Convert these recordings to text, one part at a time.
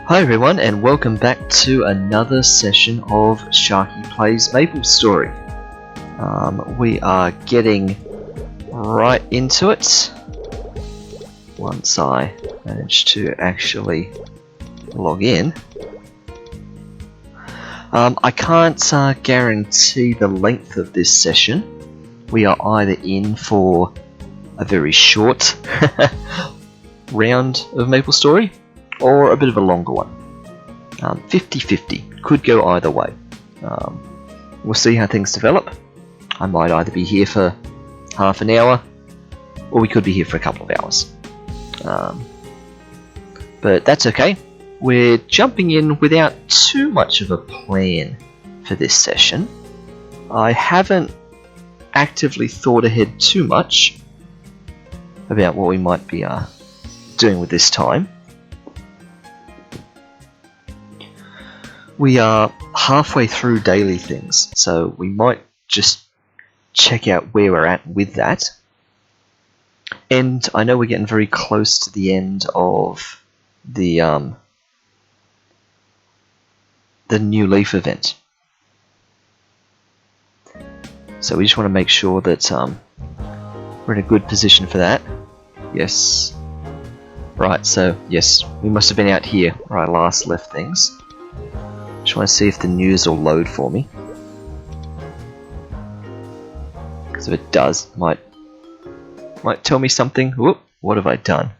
Hi everyone, and welcome back to another session of Sharky Plays MapleStory. We are getting right into it once I manage to actually log in. I can't guarantee the length of this session. We are either in for a very short round of MapleStory or a bit of a longer one. 50-50, could go either way. We'll see how things develop. I might either be here for half an hour, or we could be here for a couple of hours. But that's okay. We're jumping in without too much of a plan for this session. I haven't actively thought ahead too much about what we might be doing with this time. We are halfway through daily things, so we might just check out where we're at with that. And I know we're getting very close to the end of the New Leaf event. So we just want to make sure that we're in a good position for that. Yes. Right, so yes, we must have been out here where I last left things. Just want to see if the news will load for me. Because if it does, it might tell me something. Whoop, what have I done?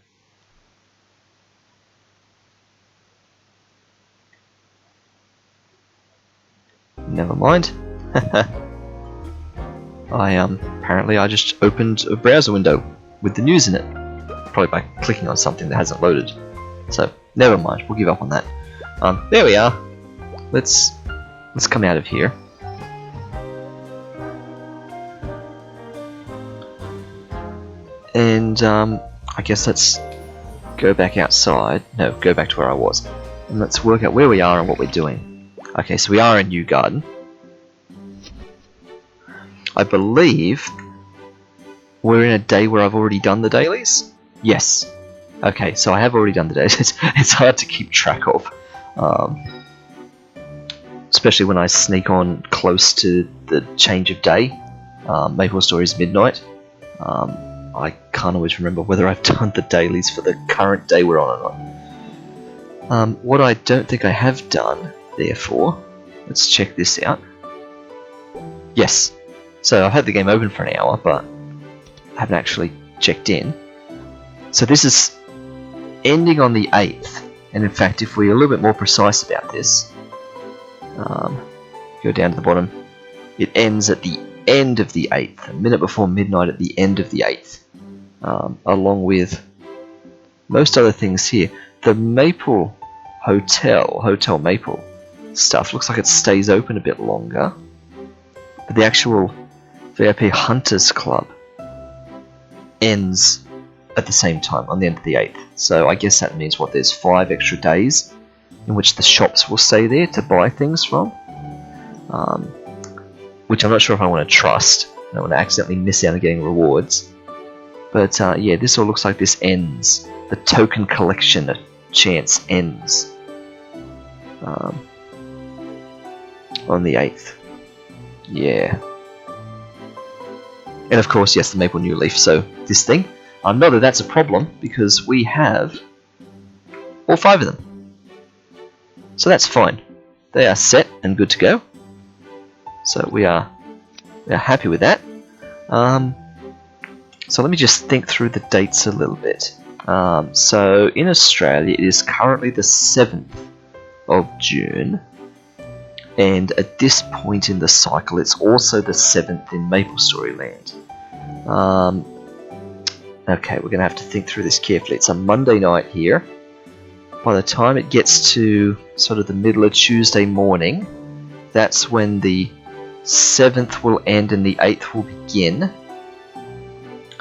Never mind. Apparently I just opened a browser window with the news in it. Probably by clicking on something that hasn't loaded. So never mind, we'll give up on that. There we are. Let's come out of here. And I guess let's go back outside. No, go back to where I was. And let's work out where we are and what we're doing. Okay, so we are in New Garden. I believe we're in a day where I've already done the dailies? Yes. Okay, so I have already done the dailies. It's hard to keep track of. Especially when I sneak on close to the change of day. MapleStory's midnight. I can't always remember whether I've done the dailies for the current day we're on or not. What I don't think I have done, therefore, let's check this out. Yes, so I've had the game open for an hour, but I haven't actually checked in. So this is ending on the 8th, and in fact, if we're a little bit more precise about this, go down to the bottom, it ends at the end of the 8th, a minute before midnight at the end of the 8th, along with most other things here. The Maple Hotel Maple stuff looks like it stays open a bit longer, but the actual VIP Hunters Club ends at the same time, on the end of the 8th. So I guess that means there's 5 extra days in which the shops will stay there to buy things from, which I'm not sure if I want to trust. I don't want to accidentally miss out on getting rewards. But yeah, this all looks like this ends. The token collection chance ends on the 8th. Yeah. And of course, yes, the Maple New Leaf. So this thing, not that that's a problem, because we have all 5 of them. So that's fine. They are set and good to go. So we are happy with that. So let me just think through the dates a little bit. So in Australia, it is currently the 7th of June. And at this point in the cycle, it's also the 7th in MapleStory land. Okay, we're going to have to think through this carefully. It's a Monday night here. By the time it gets to sort of the middle of Tuesday morning, that's when the 7th will end and the 8th will begin.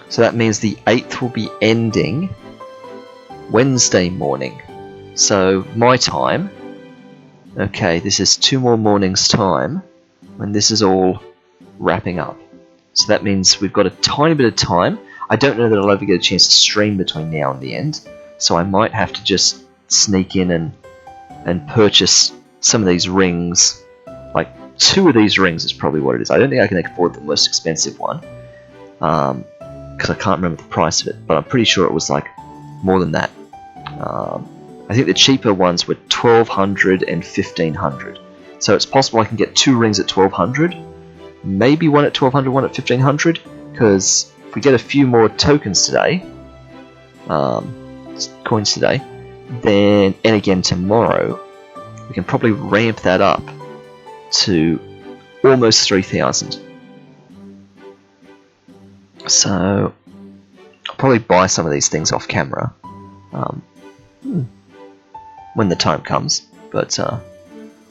So that means the 8th will be ending Wednesday morning. So my time, okay, this is 2 more mornings' time when this is all wrapping up. So that means we've got a tiny bit of time. I don't know that I'll ever get a chance to stream between now and the end, so I might have to just sneak in and and purchase some of these rings. Like 2 of these rings is probably what it is. I don't think I can afford the most expensive one, because I can't remember the price of it, but I'm pretty sure it was like more than that. I think the cheaper ones were 1200 and 1500. So it's possible I can get 2 rings at 1200, maybe one at 1200, one at 1500, because if we get a few more tokens today, coins today, then, and again tomorrow, we can probably ramp that up to almost 3000. So I'll probably buy some of these things off camera when the time comes, but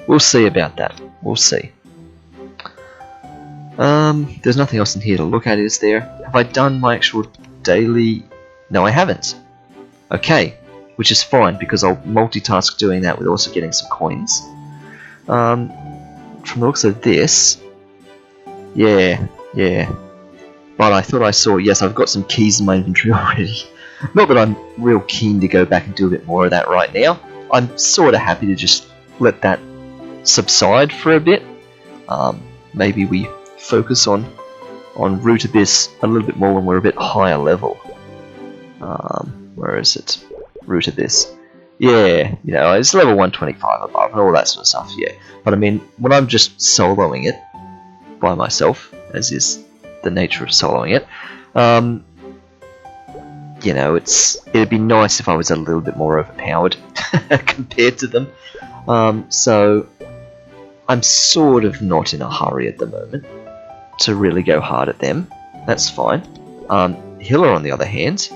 we'll see about that. We'll see. There's nothing else in here to look at, is there? Have I done my actual daily? No, I haven't. Okay, which is fine, because I'll multitask doing that with also getting some coins. From the looks of this, yeah. But I thought I saw, yes, I've got some keys in my inventory already. Not that I'm real keen to go back and do a bit more of that right now. I'm sort of happy to just let that subside for a bit. Maybe we focus on Root Abyss a little bit more when we're a bit higher level. Where is it? Root Abyss. Yeah, you know, it's level 125 above and all that sort of stuff, yeah. But I mean, when I'm just soloing it by myself, as is the nature of soloing it, you know, it'd be nice if I was a little bit more overpowered compared to them. So I'm sort of not in a hurry at the moment to really go hard at them. That's fine. Hiller, on the other hand,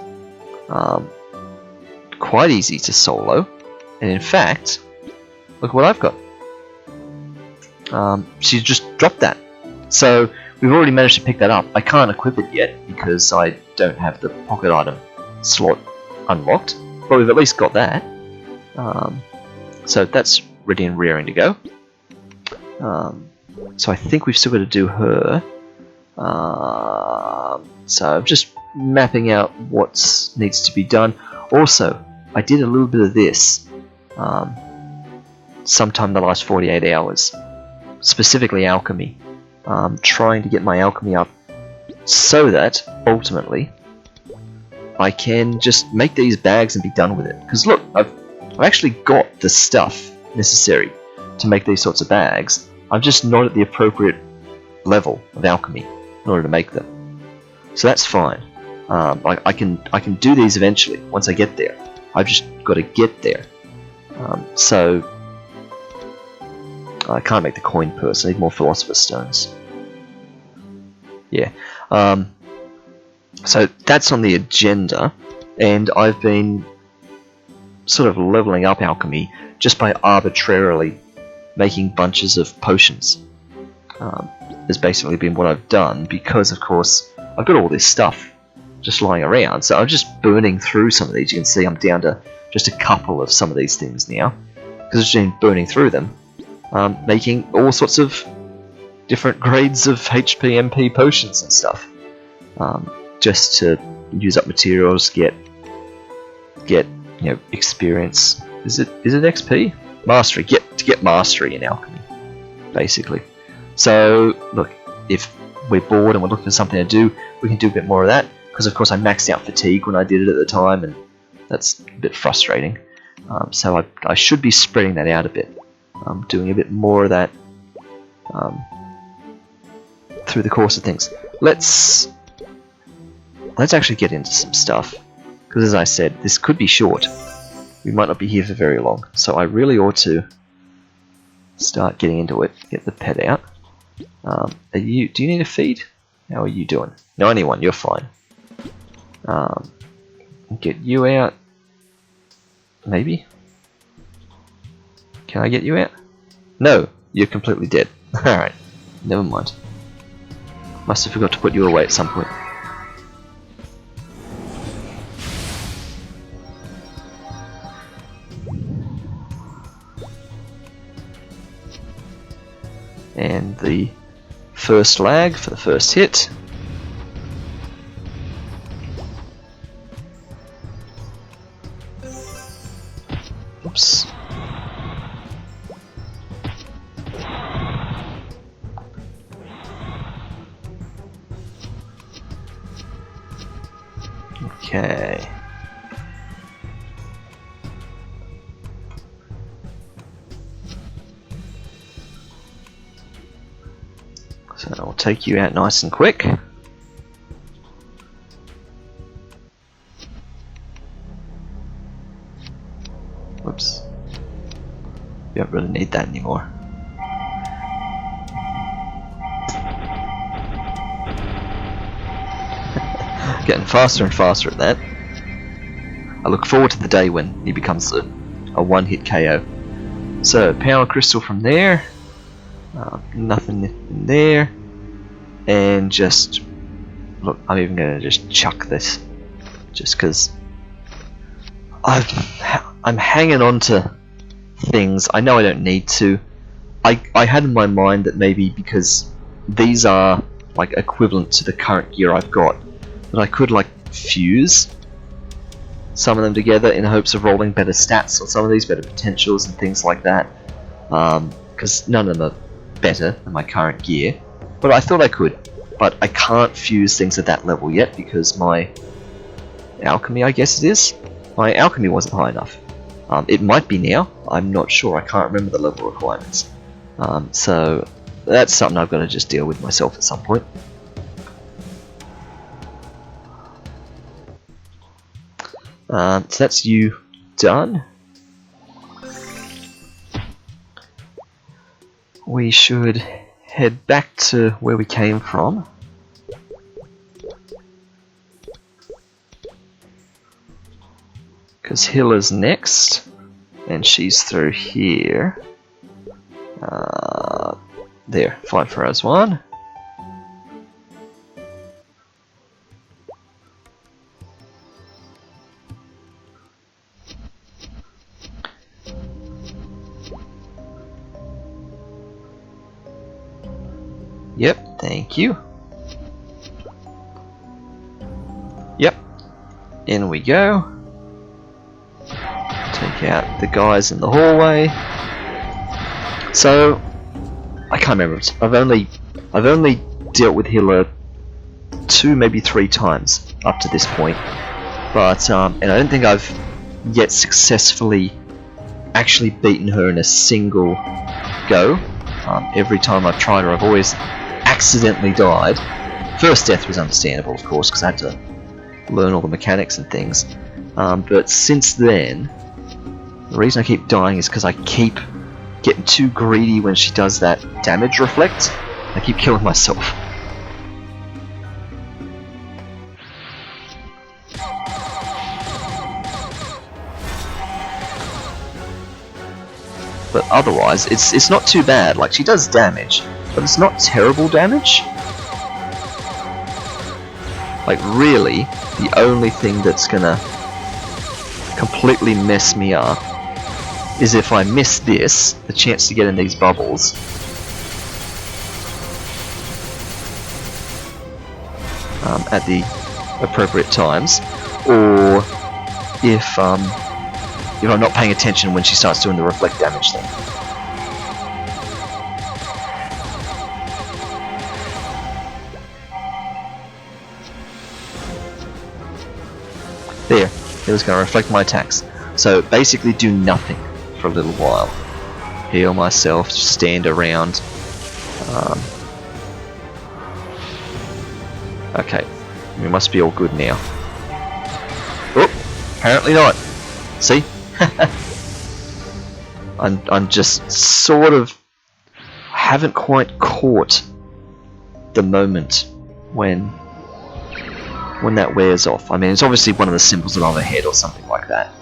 quite easy to solo, and in fact, look what I've got. She's just dropped that. So we've already managed to pick that up. I can't equip it yet because I don't have the pocket item slot unlocked, but we've at least got that. So that's ready and rearing to go. So I think we've still got to do her. So I'm just mapping out what needs to be done. Also, I did a little bit of this sometime in the last 48 hours, specifically alchemy. Trying to get my alchemy up so that ultimately I can just make these bags and be done with it. Because look, I've actually got the stuff necessary to make these sorts of bags. I'm just not at the appropriate level of alchemy in order to make them. So that's fine. I can do these eventually once I get there. I've just got to get there. So I can't make the coin purse. I need more philosopher's stones. Yeah. So that's on the agenda, and I've been sort of leveling up alchemy just by arbitrarily making bunches of potions. Has basically been what I've done, because of course I've got all this stuff just lying around, so I'm just burning through some of these. You can see I'm down to just a couple of some of these things now, because I've just been burning through them, making all sorts of different grades of HP MP potions and stuff, just to use up materials, get you know, experience. Is it XP? Mastery. To get mastery in alchemy, basically. So look, if we're bored and we're looking for something to do, we can do a bit more of that. Because of course I maxed out fatigue when I did it at the time, and that's a bit frustrating. So I should be spreading that out a bit, doing a bit more of that through the course of things. Let's actually get into some stuff, because as I said, this could be short. We might not be here for very long, so I really ought to start getting into it. Get the pet out. Do you need a feed? How are you doing? 91, you're fine. Get you out. Maybe? Can I get you out? No, you're completely dead. Alright, never mind. Must have forgot to put you away at some point. And the first lag for the first hit. Oops. Okay. So I'll take you out nice and quick. Whoops. You don't really need that anymore. Getting faster and faster at that. I look forward to the day when he becomes a one-hit KO. So, power crystal from there. Nothing in there. And just... Look, I'm even going to just chuck this. Just because... I'm hanging on to things. I know I don't need to. I had in my mind that maybe because these are like equivalent to the current gear I've got, that I could like fuse some of them together in hopes of rolling better stats on some of these, better potentials and things like that. Because none of them are better than my current gear. But I thought I could. But I can't fuse things at that level yet because my alchemy, I guess it is, my alchemy wasn't high enough. It might be now. I'm not sure. I can't remember the level requirements. So that's something I've got to just deal with myself at some point. So that's you done. We should head back to where we came from. Because Hilla's next, and she's through here. There, fight for us one. Yep, thank you. Yep, in we go. Take out the guys in the hallway. So I can't remember. I've only dealt with Hilla 2, maybe 3 times up to this point, but and I don't think I've yet successfully actually beaten her in a single go. Every time I've tried her, I've always accidentally died. First death was understandable, of course, because I had to learn all the mechanics and things. But since then, the reason I keep dying is because I keep getting too greedy when she does that damage reflect. I keep killing myself. But otherwise, it's not too bad. Like, she does damage, but it's not terrible damage. Like, really, the only thing that's gonna completely mess me up is if I miss this, the chance to get in these bubbles. At the appropriate times, or if I'm not paying attention when she starts doing the reflect damage thing. There, it was going to reflect my attacks. So basically do nothing for a little while. Heal myself, stand around. Okay, we must be all good now. Oh, apparently not. See? I'm just sort of haven't quite caught the moment when that wears off. I mean, it's obviously one of the symbols above her head or something like that.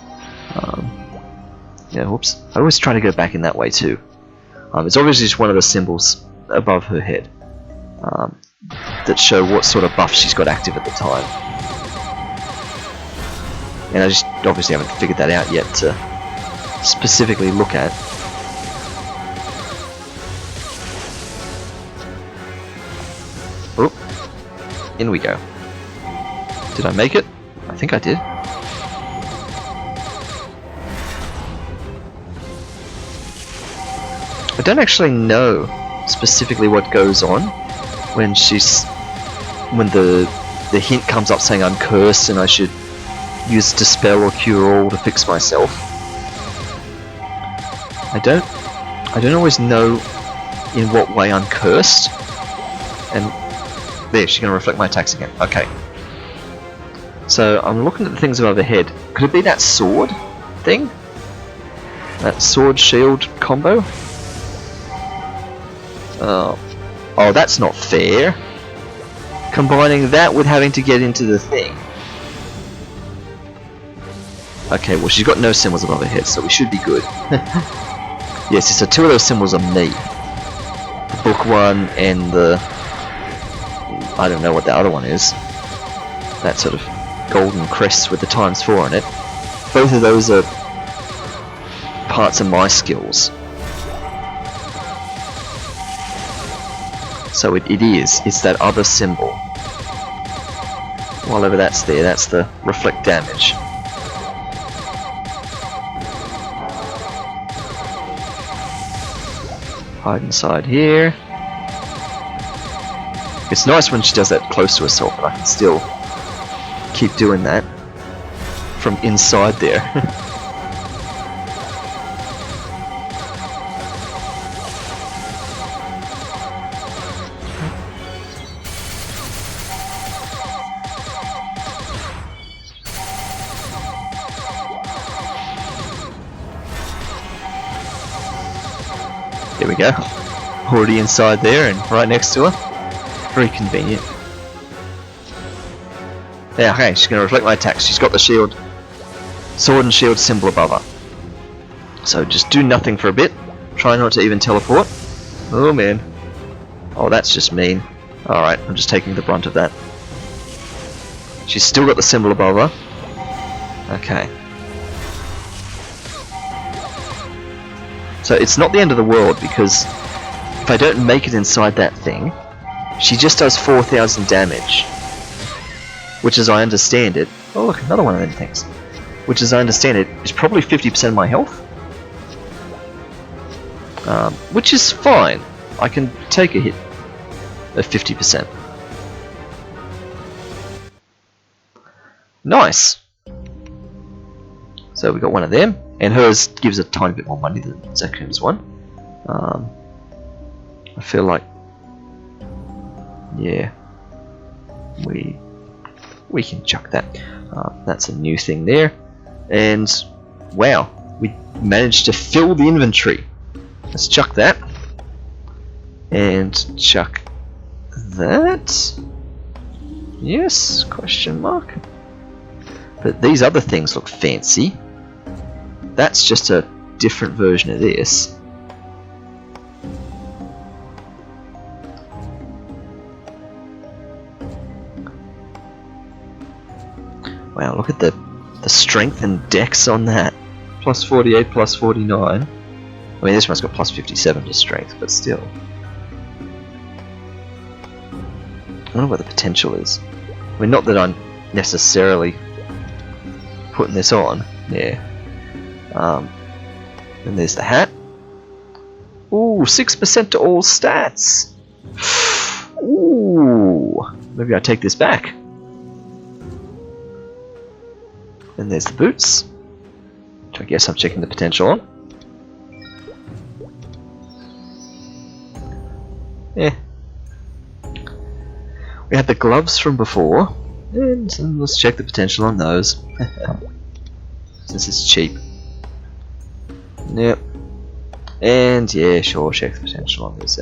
Yeah, whoops. I always try to go back in that way too. It's obviously just one of the symbols above her head that show what sort of buff she's got active at the time. And I just obviously haven't figured that out yet to specifically look at. Oh, in we go. Did I make it? I think I did. I don't actually know specifically what goes on when the the hint comes up saying I'm cursed and I should use dispel or cure all to fix myself. I don't always know in what way I'm cursed. And there, she's going to reflect my attacks again. Okay. So I'm looking at the things above her head. Could it be that sword thing? That sword shield combo? Oh, that's not fair. Combining that with having to get into the thing. Okay, well she's got no symbols above her head, so we should be good. Yes, so two of those symbols are me. The book one and the... I don't know what the other one is. That sort of golden crest with the ×4 on it. Both of those are parts of my skills. So it is. It's that other symbol. Whatever that's there, that's the reflect damage. Hide inside here. It's nice when she does that close to herself, but I can still keep doing that from inside there. There we go. Already inside there and right next to her. Very convenient. Yeah, okay, she's going to reflect my attacks. She's got the shield, sword and shield symbol above her. So just do nothing for a bit. Try not to even teleport. Oh man. Oh, that's just mean. Alright, I'm just taking the brunt of that. She's still got the symbol above her. Okay. So it's not the end of the world, because if I don't make it inside that thing, she just does 4,000 damage. Which, as I understand it... Oh look, another one of them things. Which, as I understand it, is probably 50% of my health. Which is fine. I can take a hit of 50%. Nice! So we got one of them. And hers gives a tiny bit more money than Zaku's one. I feel like... Yeah. We can chuck that. That's a new thing there. And wow, we managed to fill the inventory. Let's chuck that. And chuck that. Yes, question mark. But these other things look fancy. That's just a different version of this. Wow, look at the strength and dex on that. Plus 48, plus 49. I mean, this one's got plus 57 to strength, but still. I wonder what the potential is. I mean, not that I'm necessarily putting this on. Yeah. Then there's the hat. Ooh, 6% to all stats. Ooh, maybe I take this back. Then there's the boots, which I guess I'm checking the potential on. Yeah. We had the gloves from before, and let's check the potential on those. Since it's cheap. Yep. And yeah, sure, check the potential on this.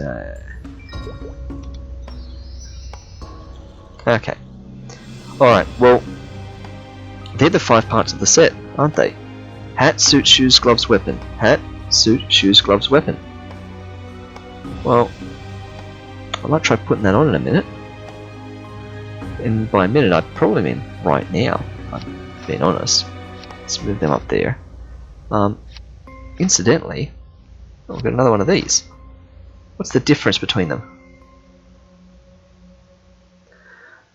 Okay. Alright, well, they're the 5 parts of the set, aren't they? Hat, suit, shoes, gloves, weapon. Hat, suit, shoes, gloves, weapon. Well, I might try putting that on in a minute. And by a minute, I'd probably mean right now, if I'm being honest. Let's move them up there. Incidentally, we've got another one of these. What's the difference between them?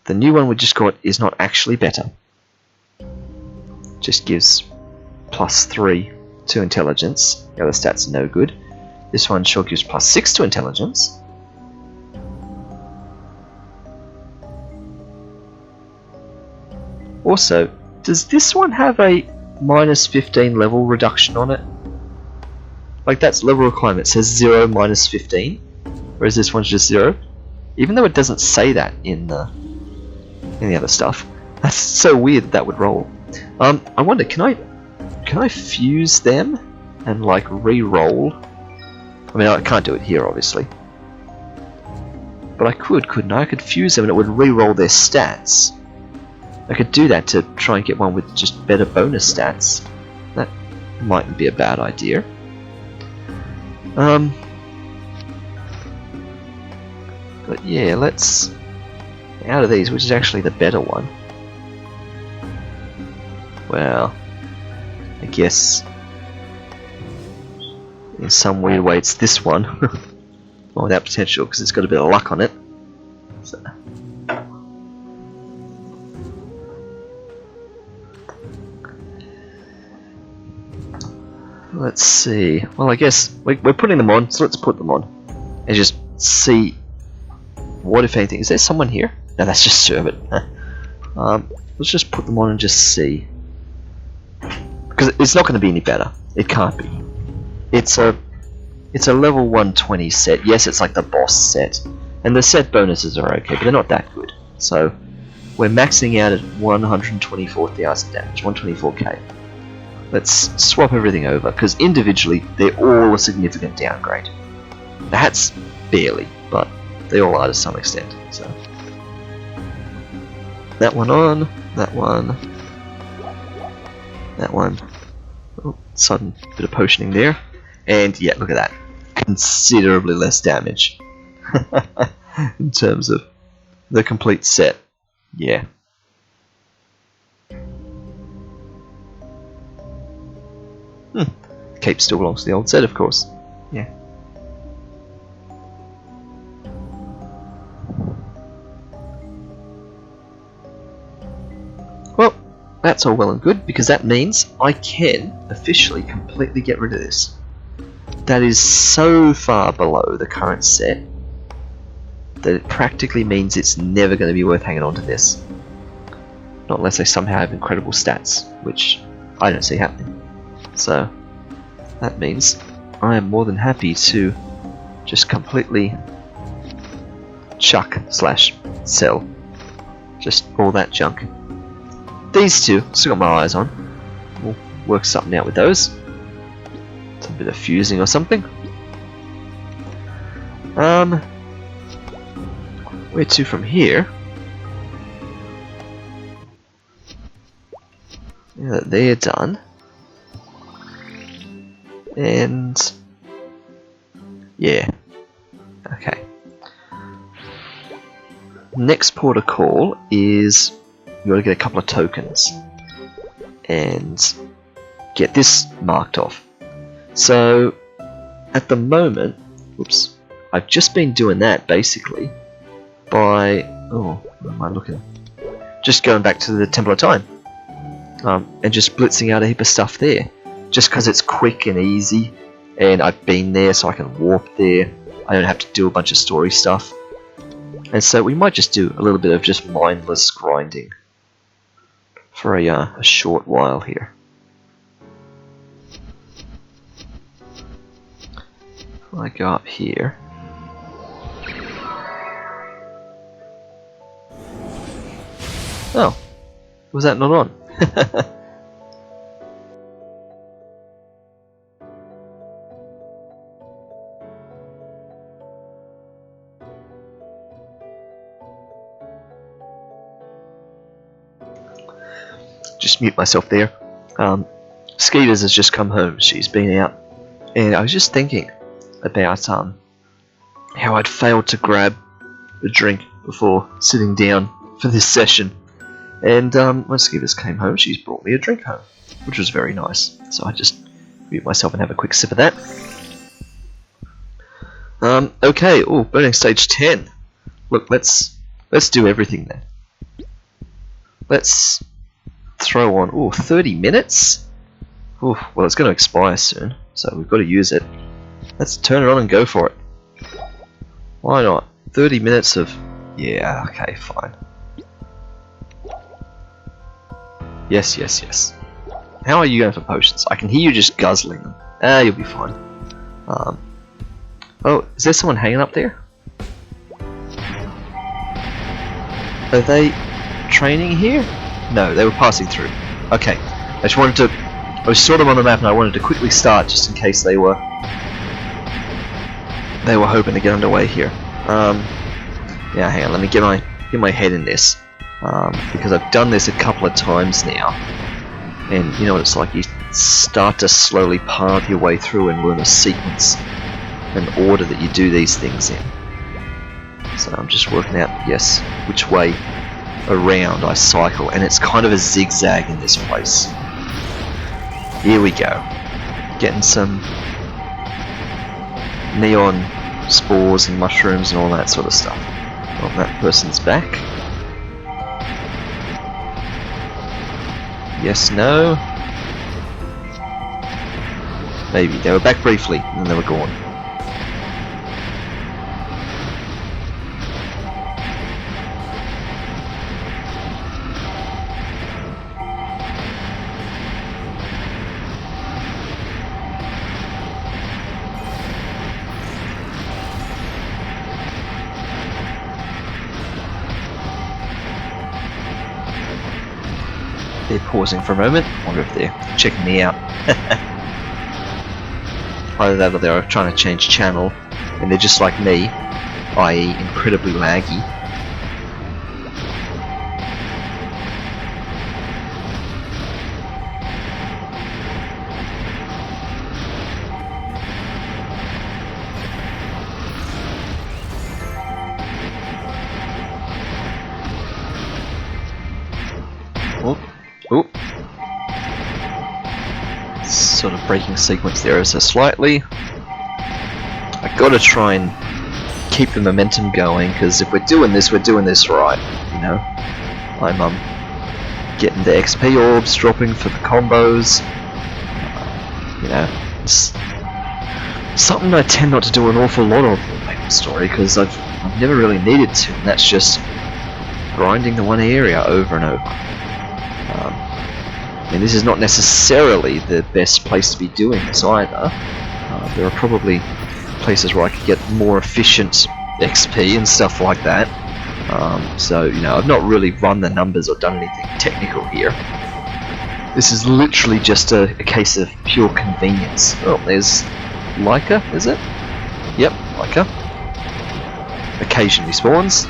The new one we just got is not actually better. Just gives +3 to intelligence. The other stats are no good. This one sure gives +6 to intelligence. Also, does this one have a minus 15 level reduction on it? Like, that's level requirement. It says 0 minus 15, whereas this one's just 0. Even though it doesn't say that in the other stuff. That's so weird that would roll. I wonder, can I fuse them and like re-roll? I mean, I can't do it here, obviously. But I could, couldn't I? I could fuse them and it would re-roll their stats. I could do that to try and get one with just better bonus stats. That mightn't be a bad idea. But yeah, let's... out of these, which is actually the better one? Well, I guess in some weird way it's this one. Well, without potential, because it's got a bit of luck on it. So. Let's see. Well, I guess we're putting them on, so let's put them on and just see what, if anything. Is there someone here? No, that's just Servant. Let's just put them on and just see, because it's not going to be any better. It can't be. It's a level 120 set. Yes, it's like the boss set, and the set bonuses are okay, but they're not that good. So we're maxing out at 124,000 damage, 124k. Let's swap everything over, because individually they're all a significant downgrade. The hats barely, but they all are to some extent. So that one on, that one, that one. Oh, sudden bit of potioning there, and yeah, look at that, considerably less damage in terms of the complete set. Yeah. Cape still belongs to the old set, of course. Yeah. Well, that's all well and good, because that means I can officially completely get rid of this. That is so far below the current set that it practically means it's never going to be worth hanging on to this. Not unless they somehow have incredible stats, which I don't see happening. So that means I am more than happy to just completely chuck / sell just all that junk. These two, still got my eyes on. We'll work something out with those. Some bit of fusing or something. Where to from here? Yeah, they're done. And yeah, okay. Next port of call is you got to get a couple of tokens and get this marked off. So at the moment, oops, I've just been doing that basically by where am I looking? Just going back to the Temple of Time and just blitzing out a heap of stuff there. Just because it's quick and easy, and I've been there, so I can warp there. I don't have to do a bunch of story stuff, and so we might just do a little bit of just mindless grinding for a short while here. If I go up here, oh, was that not on? Just mute myself there. Skeeters has just come home. She's been out, and I was just thinking about how I'd failed to grab a drink before sitting down for this session. And when Skeeters came home, she's brought me a drink home, which was very nice. So I just mute myself and have a quick sip of that. Okay. Oh, burning stage 10. Look, let's do everything then. Let's throw on 30 minutes. Well, it's going to expire soon, so we've got to use it. Let's turn it on and go for it. Why not? 30 minutes of... yeah, okay, fine. Yes, yes, yes. How are you going for potions? I can hear you just guzzling them. Ah, you'll be fine. Oh, is there someone hanging up there? Are they training here? No, they were passing through. Okay. I was sort of on the map and I wanted to quickly start just in case they were hoping to get underway here. Yeah, hang on, let me get my head in this. Because I've done this a couple of times now. And you know what it's like, you start to slowly path your way through and learn a sequence, an order that you do these things in. So I'm just working out, yes, which way around I cycle, and it's kind of a zigzag in this place. Here we go. Getting some neon spores and mushrooms and all that sort of stuff. Well, that person's back. Yes, no. Maybe. They were back briefly, and then they were gone. They're pausing for a moment. I wonder if they're checking me out. Either that or they're trying to change channel and they're just like me, i.e. incredibly laggy. Oh. Sort of breaking sequence there so slightly. I gotta try and keep the momentum going, because if we're doing this right, you know. I'm getting the XP orbs dropping for the combos. You know, it's something I tend not to do an awful lot of in MapleStory, because I've never really needed to, and that's just grinding the one area over and over. And this is not necessarily the best place to be doing this either. There are probably places where I could get more efficient XP and stuff like that. So, you know, I've not really run the numbers or done anything technical here. This is literally just a case of pure convenience. Oh, there's Leica, is it? Yep, Leica. Occasionally spawns.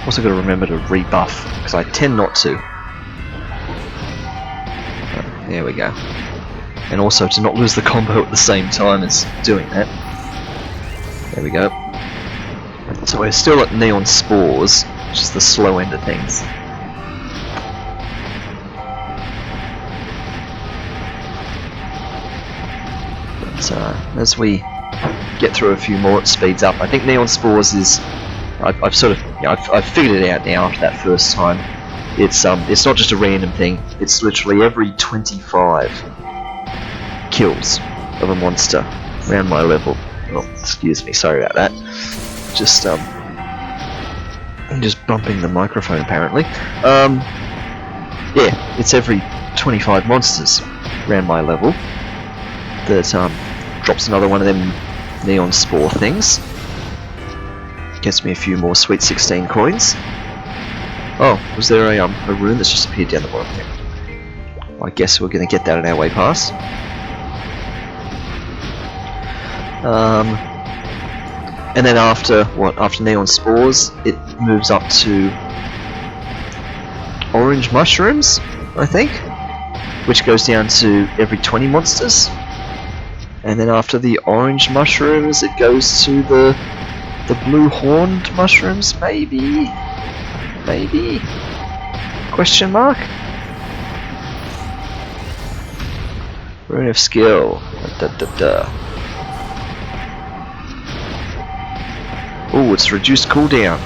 Also got to remember to rebuff, because I tend not to. There we go. And also to not lose the combo at the same time as doing that. There we go. So we're still at neon spores, which is the slow end of things. But as we get through a few more, it speeds up. I think neon spores is... I've sort of, you know, I've figured it out now after that first time. It's not just a random thing. It's literally every 25 kills of a monster around my level. Oh, excuse me, sorry about that. Just I'm just bumping the microphone apparently. Yeah, it's every 25 monsters around my level that drops another one of them neon spore things. Gets me a few more sweet 16 coins. Oh, was there a rune that's just appeared down the bottom there? I guess we're going to get that in our way pass. And then after neon spores, it moves up to orange mushrooms, I think, which goes down to every 20 monsters. And then after the orange mushrooms, it goes to the blue horned mushrooms, maybe? Maybe? Question mark? Rune of skill. Oh, it's reduced cooldown.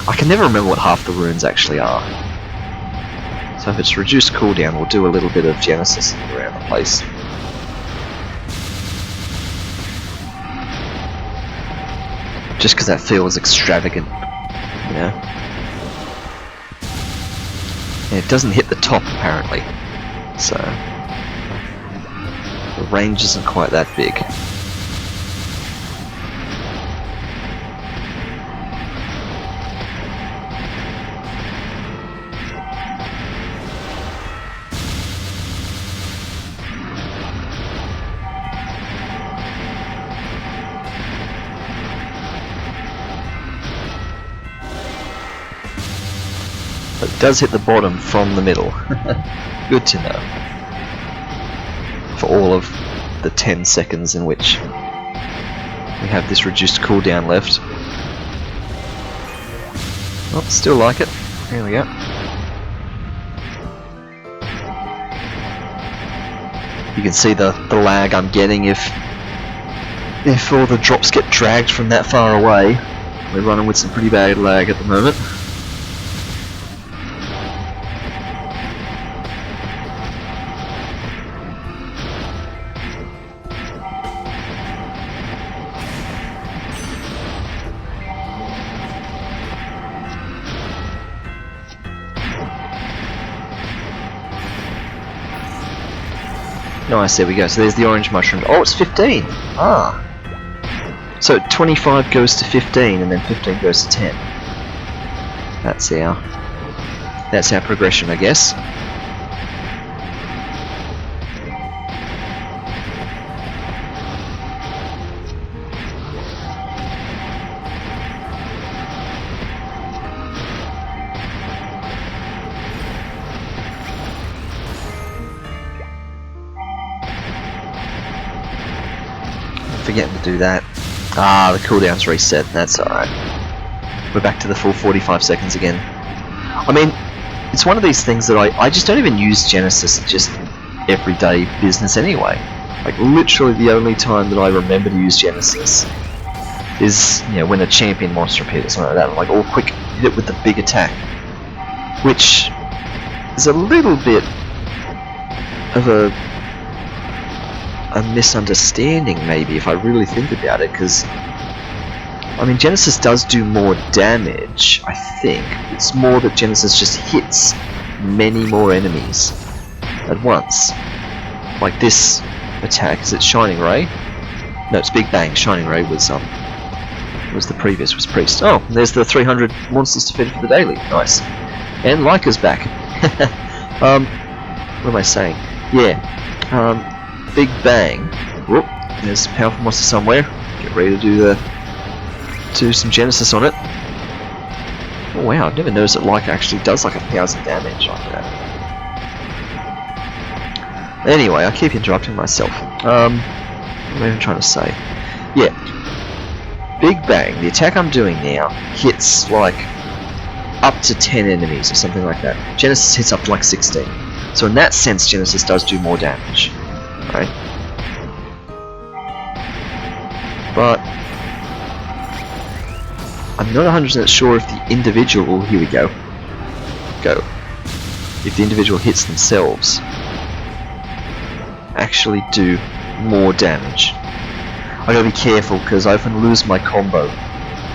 I can never remember what half the runes actually are. So So if it's reduced cooldown, we'll do a little bit of Genesis around the place. Just because that feels extravagant, you know. And it doesn't hit the top apparently, so the range isn't quite that big. But it does hit the bottom from the middle. Good to know. For all of the 10 seconds in which we have this reduced cooldown left. Oh, still like it. There we go. You can see the lag I'm getting if all the drops get dragged from that far away. We're running with some pretty bad lag at the moment. Nice, there we go. So there's the orange mushroom. Oh, it's 15! Ah! So 25 goes to 15, and then 15 goes to 10. That's our progression, I guess. Forgetting to do that. Ah, the cooldown's reset. That's alright. We're back to the full 45 seconds again. I mean, it's one of these things that I just don't even use Genesis just everyday business anyway. Like, literally the only time that I remember to use Genesis is, you know, when a champion monster appears or something like that. I'm like, oh, quick, hit it with the big attack. Which is a little bit of a misunderstanding, maybe, if I really think about it, because I mean, Genesis does do more damage, I think. It's more that Genesis just hits many more enemies at once. Like this attack, is it Shining Ray? No, it's Big Bang. Shining Ray was the previous, was Priest. Oh, there's the 300 monsters defeated for the daily. Nice. And Leica's back. What am I saying? Yeah. Big Bang. Whoop, there's a powerful monster somewhere. Get ready to do some Genesis on it. Oh wow, I've never noticed that Leica actually does like 1,000 damage like that. Anyway, I keep interrupting myself. What am I even trying to say? Yeah. Big Bang, the attack I'm doing now hits like up to 10 enemies or something like that. Genesis hits up to like 16. So in that sense, Genesis does do more damage. Right? But I'm not 100% sure if the individual, here we go, if the individual hits themselves actually do more damage. I gotta be careful because I often lose my combo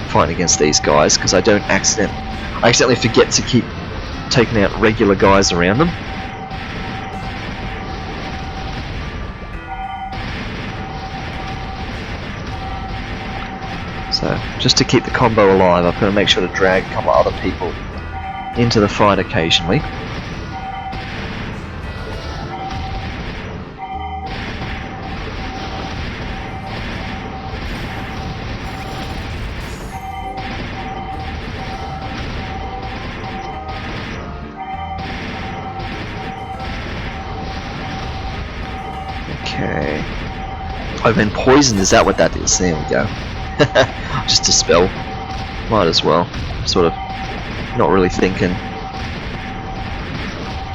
fighting against these guys because I accidentally forget to keep taking out regular guys around them. So, just to keep the combo alive, I've got to make sure to drag a couple of other people into the fight occasionally. Okay. I've been poisoned, is that what that is? There we go. Just a spell. Might as well. Sort of not really thinking.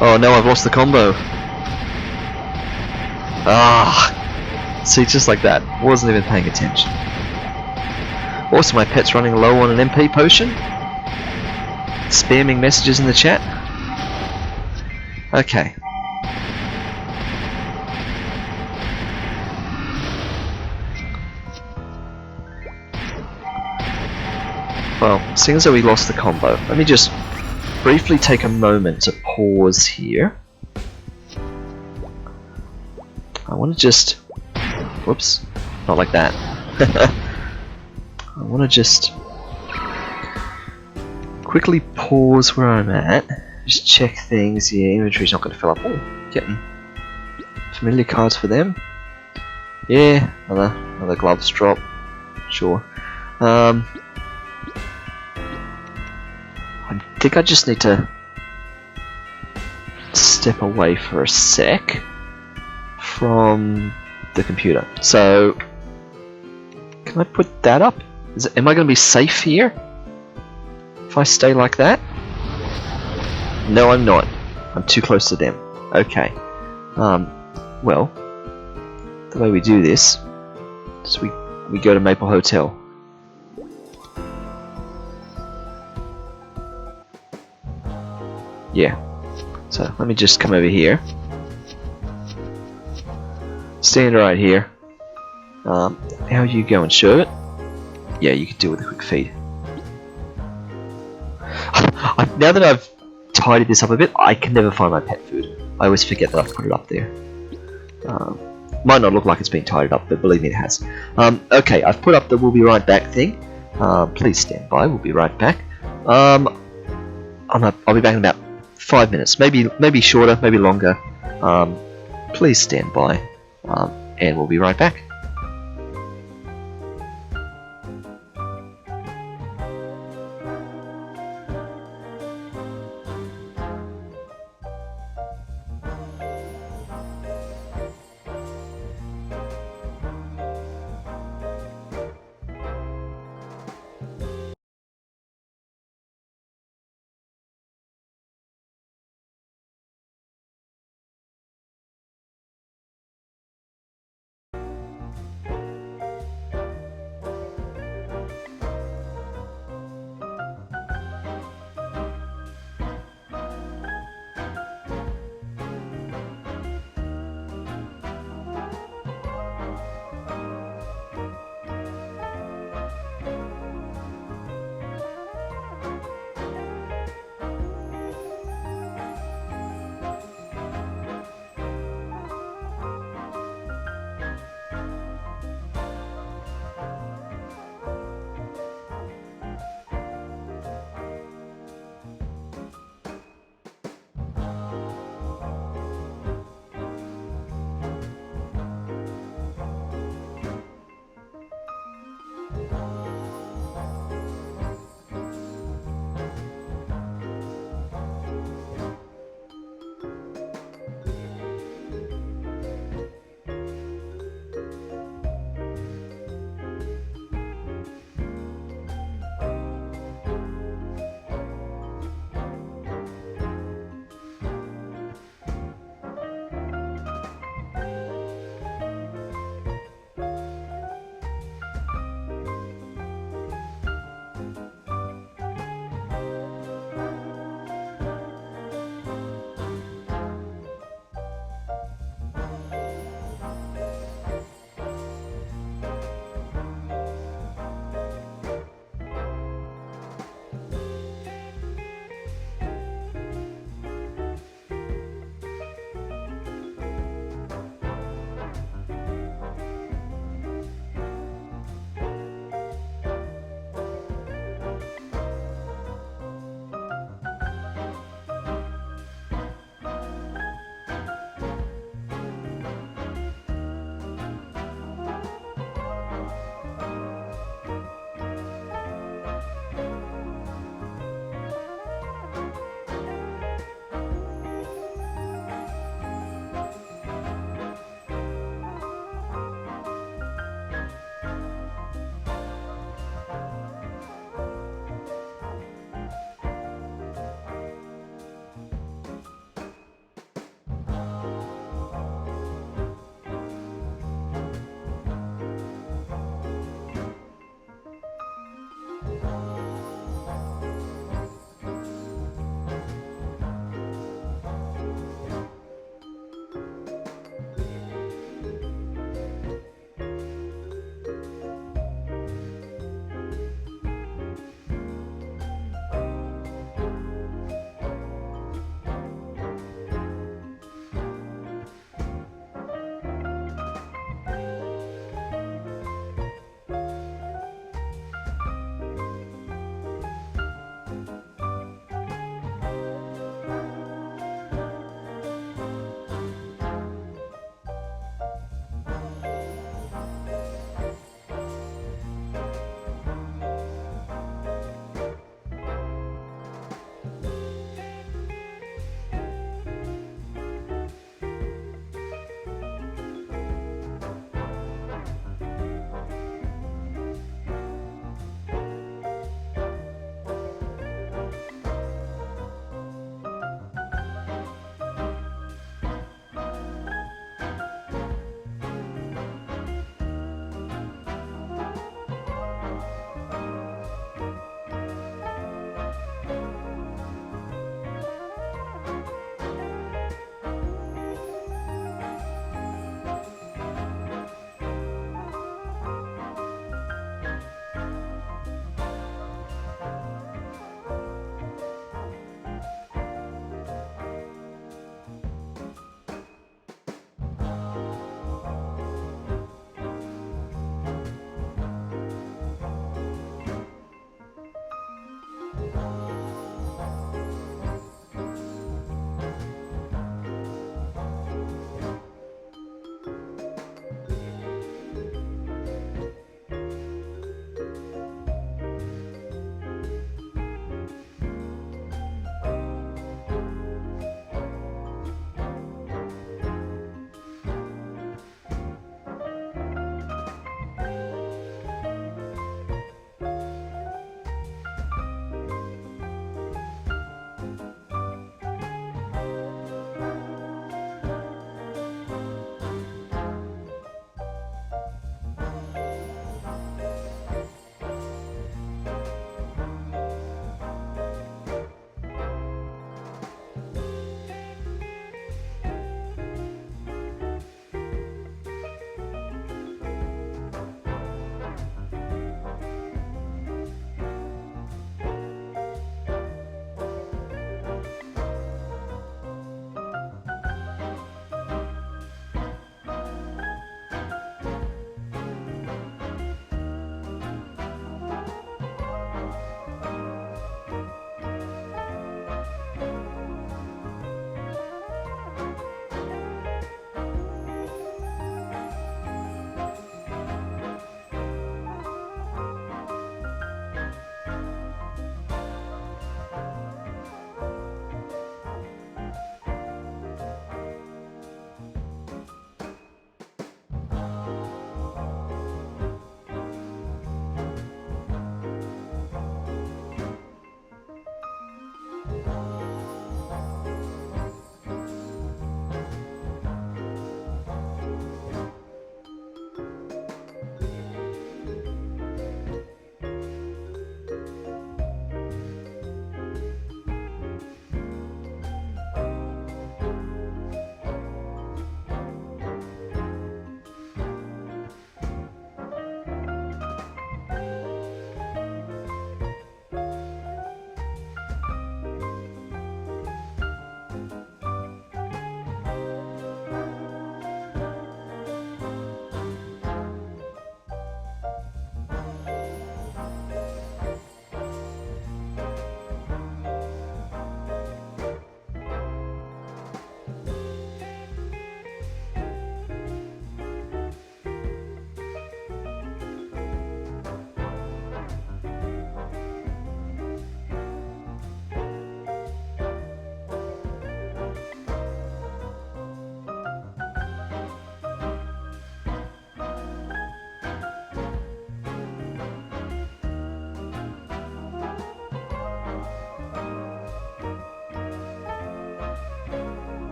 Oh no, I've lost the combo. Ah! See, just like that. Wasn't even paying attention. Also, my pet's running low on an MP potion. Spamming messages in the chat. Okay. Well, seeing as though we lost the combo, let me just briefly take a moment to pause here. I want to just... Whoops. Not like that. I want to just quickly pause where I'm at. Just check things. Yeah, inventory's not going to fill up. Oh, getting familiar cards for them. Yeah, another gloves drop. Sure. I think I just need to step away for a sec from the computer. So, can I put that up? Am I going to be safe here if I stay like that? No, I'm not. I'm too close to them. Okay. Well, the way we do this is we go to Maple Hotel. Yeah. So let me just come over here. Stand right here. How are you going, Sherbet? Yeah, you can do it with a quick feed. Now that I've tidied this up a bit, I can never find my pet food. I always forget that I've put it up there. Might not look like it's been tidied up, but believe me, it has. Okay, I've put up the "we'll be right back" thing. Please stand by. We'll be right back. I'll be back in about 5 minutes, maybe shorter, maybe longer. Please stand by, and we'll be right back.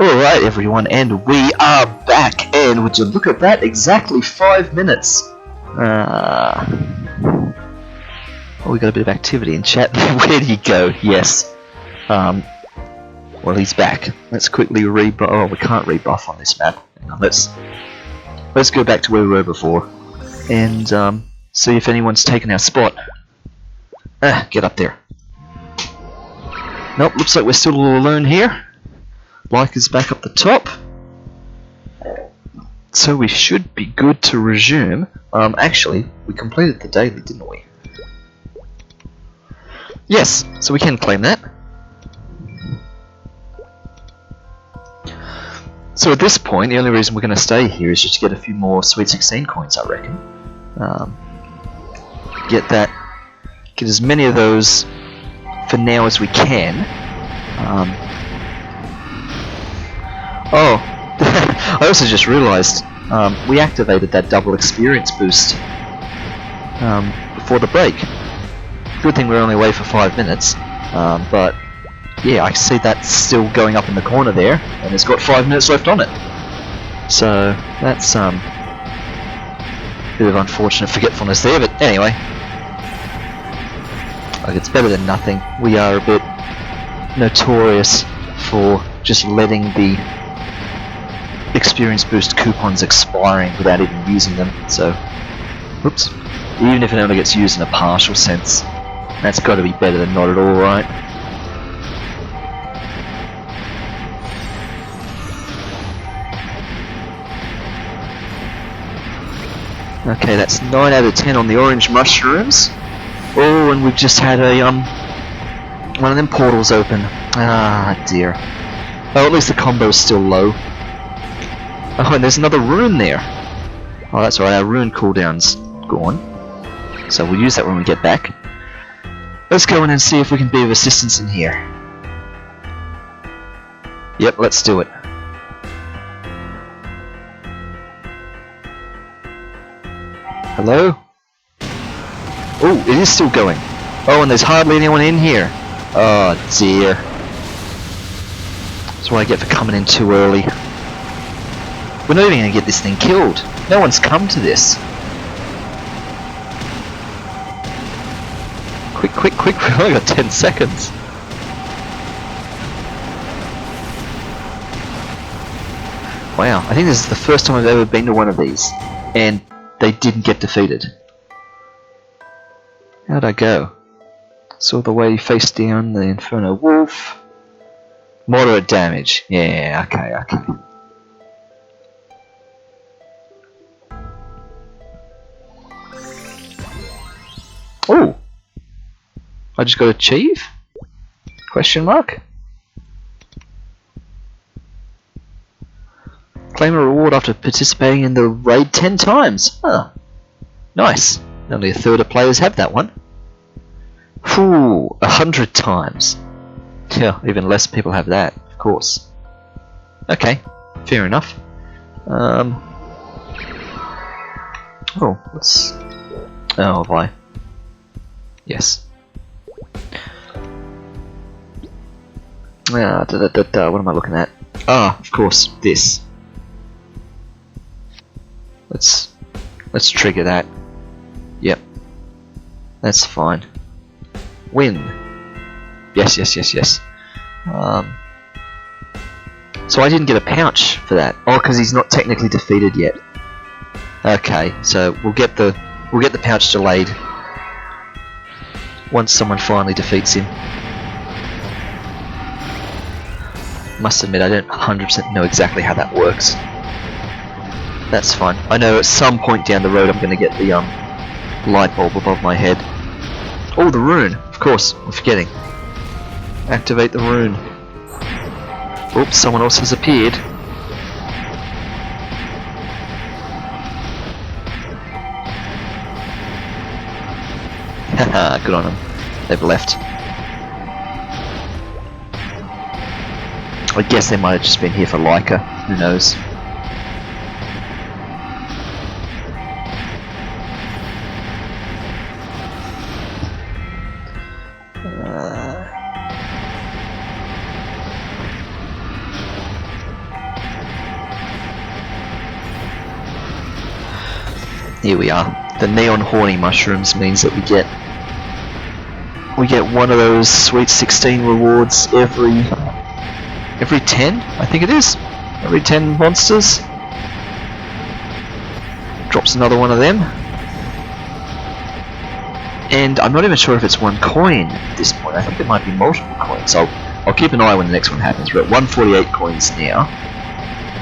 Alright everyone, and we are back, and would you look at that, exactly 5 minutes. Oh, we got a bit of activity in chat. Where did he go? Yes. Well, he's back. Let's quickly rebuff. Oh, we can't rebuff on this map. Hang on, let's go back to where we were before, and see if anyone's taken our spot. Get up there. Nope, looks like we're still all alone here. Like is back up the top. So we should be good to resume. Actually, we completed the daily, didn't we? Yes, so we can claim that. So at this point, the only reason we're going to stay here is just to get a few more Sweet 16 coins, I reckon. Get as many of those for now as we can. Oh, I also just realised we activated that double experience boost before the break. Good thing we're only away for 5 minutes, but yeah, I see that still going up in the corner there, and it's got 5 minutes left on it. So that's a bit of unfortunate forgetfulness there, but anyway, like, it's better than nothing. We are a bit notorious for just letting the experience boost coupons expiring without even using them, so whoops, even if it only gets used in a partial sense, that's got to be better than not at all, right? Okay, that's 9 out of 10 on the orange mushrooms. Oh, and we've just had a one of them portals open. Ah dear. Oh, at least the combo's still low. Oh, and there's another rune there. Oh, that's right, our rune cooldown's gone. So we'll use that when we get back. Let's go in and see if we can be of assistance in here. Yep, let's do it. Hello? Oh, it is still going. Oh, and there's hardly anyone in here. Oh dear. That's what I get for coming in too early. We're not even going to get this thing killed. No one's come to this. Quick, quick, quick, we've only got 10 seconds. Wow, I think this is the first time I've ever been to one of these, and they didn't get defeated. How'd I go? Saw the way face down the Inferno Wolf. Moderate damage. Yeah, okay, okay. Oh! I just got achieve? Question mark? Claim a reward after participating in the raid 10 times. Huh. Nice. Only a third of players have that one. Whew, 100 times. Yeah, even less people have that, of course. Okay, fair enough. Oh, let's... Oh, have I? Yes. What am I looking at? Ah, of course, this. Let's trigger that. Yep. That's fine. Win. Yes, yes, yes, yes. So I didn't get a pouch for that. Oh, because he's not technically defeated yet. Okay, so we'll get the pouch delayed once someone finally defeats him. Must admit, I don't 100% know exactly how that works. That's fine. I know at some point down the road I'm going to get the light bulb above my head. Oh, the rune! Of course, I'm forgetting. Activate the rune. Oops, someone else has appeared. Haha, good on them. They've left. I guess they might have just been here for Leica. Who knows? Here we are. The neon horny mushrooms means that we get one of those Sweet 16 rewards every 10, I think it is. Every 10 monsters. Drops another one of them. And I'm not even sure if it's one coin at this point. I think it might be multiple coins. So I'll keep an eye when the next one happens. We're at 148 coins now.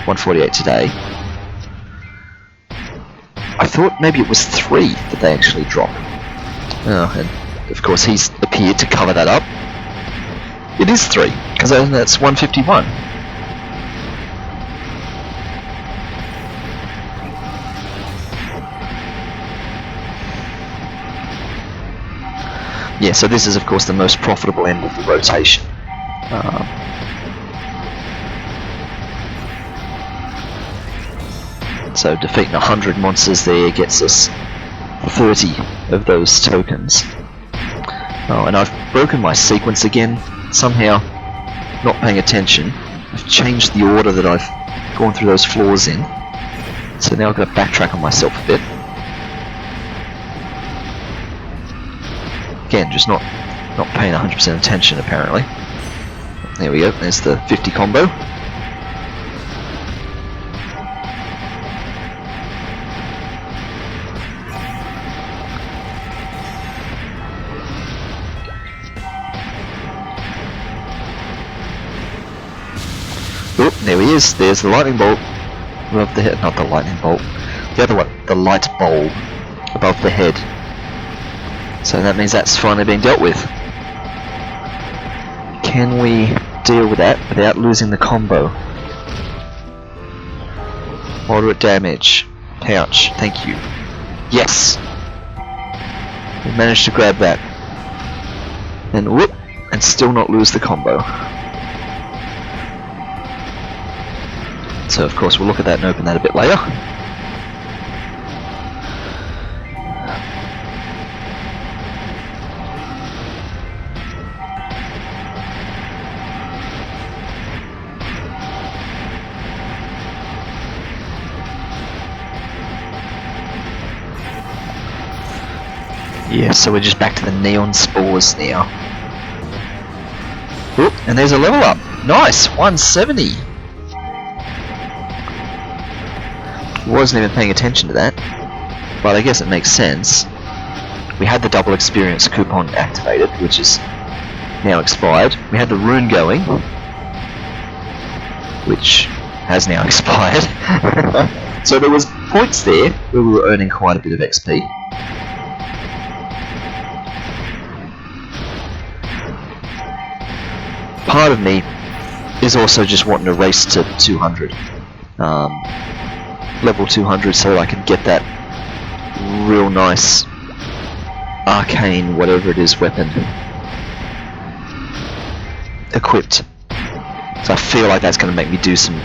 148 today. I thought maybe it was 3 that they actually drop. Oh, and of course he's appeared to cover that up. It is 3, because that's 151. Yeah, so this is of course the most profitable end of the rotation. So defeating 100 monsters there gets us 30 of those tokens. Oh, and I've broken my sequence again, somehow not paying attention. I've changed the order that I've gone through those floors in. So now I've got to backtrack on myself a bit. Again, just not paying 100% attention apparently. There we go, there's the 50 combo. Oh, there he is, there's the lightning bolt above the head, not the lightning bolt, the other one, the light bulb above the head. So that means that's finally being dealt with. Can we deal with that without losing the combo? Moderate damage. Pouch, thank you. Yes! We managed to grab that. And whoop! And still not lose the combo. So of course we'll look at that and open that a bit later. Yeah, so we're just back to the neon spores now. Oop, and there's a level up. Nice, 170. Wasn't even paying attention to that, but I guess it makes sense. We had the double experience coupon activated, which is now expired. We had the rune going, which has now expired. So there was points there where we were earning quite a bit of XP. Part of me is also just wanting to race to 200, level 200, so that I can get that real nice arcane whatever it is weapon equipped. So I feel like that's going to make me do some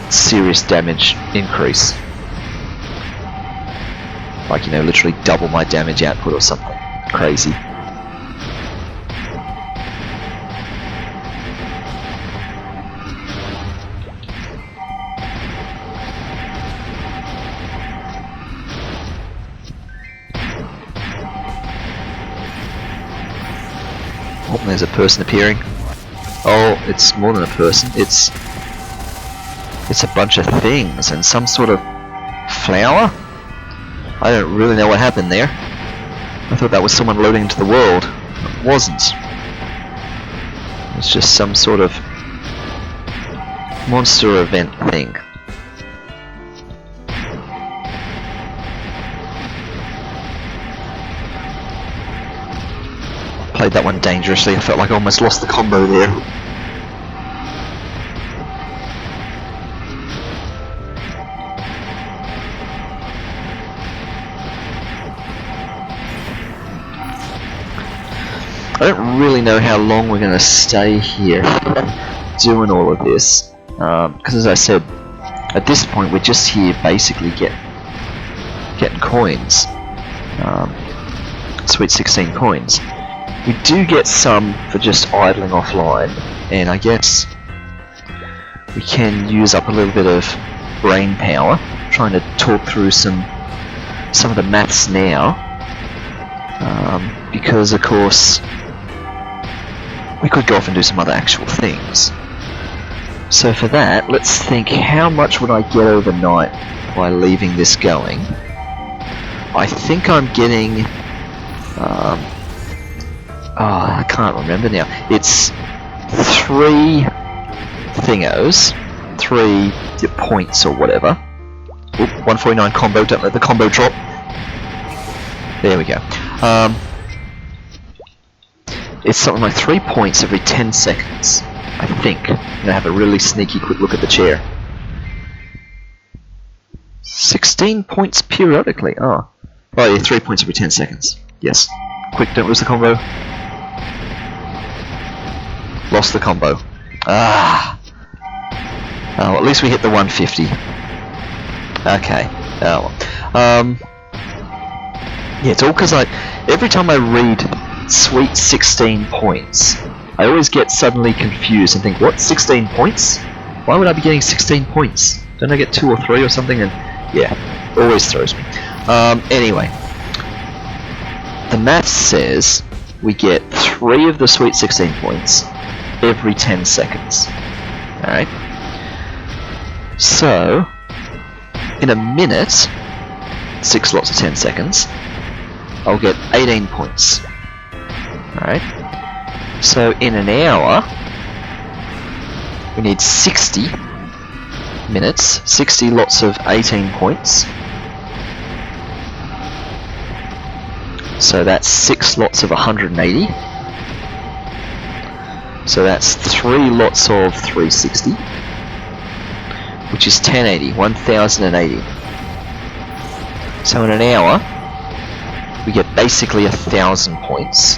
serious damage increase, like, you know, literally double my damage output or something crazy. Oh, there's a person appearing. Oh, it's more than a person. It's a bunch of things and some sort of flower? I don't really know what happened there. I thought that was someone loading into the world. It wasn't. It's just some sort of monster event thing. Played that one dangerously. I felt like I almost lost the combo there. I don't really know how long we're going to stay here doing all of this, because as I said, at this point we're just here basically getting coins, Sweet 16 coins. We do get some for just idling offline, and I guess we can use up a little bit of brain power trying to talk through some some of the maths now, because of course we could go off and do some other actual things. So for that, let's think, how much would I get overnight by leaving this going? I think I'm getting, I can't remember now. It's 3 thingos, 3 points or whatever. Oop, 149 combo, don't let the combo drop. There we go. It's something like 3 points every 10 seconds, I think. I'm going to have a really sneaky quick look at the chair. 16 points periodically. Oh yeah, 3 points every 10 seconds. Yes. Quick, don't lose the combo. Lost the combo. Ah. Oh, at least we hit the 150. Okay. Oh well. Yeah, it's all because every time I read sweet 16 points, I always get suddenly confused and think, what, 16 points? Why would I be getting 16 points? Don't I get 2 or 3 or something? And yeah, always throws me. Anyway, the math says we get 3 of the sweet 16 points every 10 seconds. Alright? So, in a minute, 6 lots of 10 seconds, I'll get 18 points. Alright? So in an hour, we need 60 minutes, 60 lots of 18 points. So that's 6 lots of 180. So that's 3 lots of 360, which is 1080, 1080. So in an hour, we get basically 1,000 points,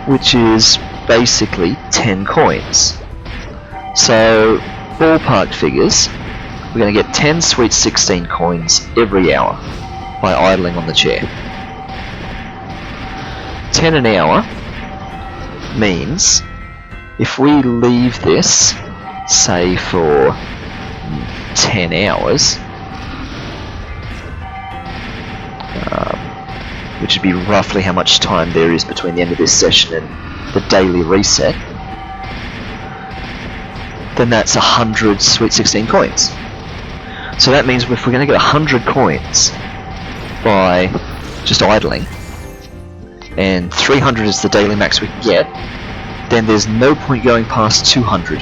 which is basically 10 coins. So, ballpark figures, we're going to get 10 sweet 16 coins every hour by idling on the chair. 10 an hour means if we leave this, say for 10 hours, which would be roughly how much time there is between the end of this session and the daily reset, then that's 100 sweet 16 coins. So that means if we're going to get 100 coins by just idling, and 300 is the daily max we can get, then there's no point going past 200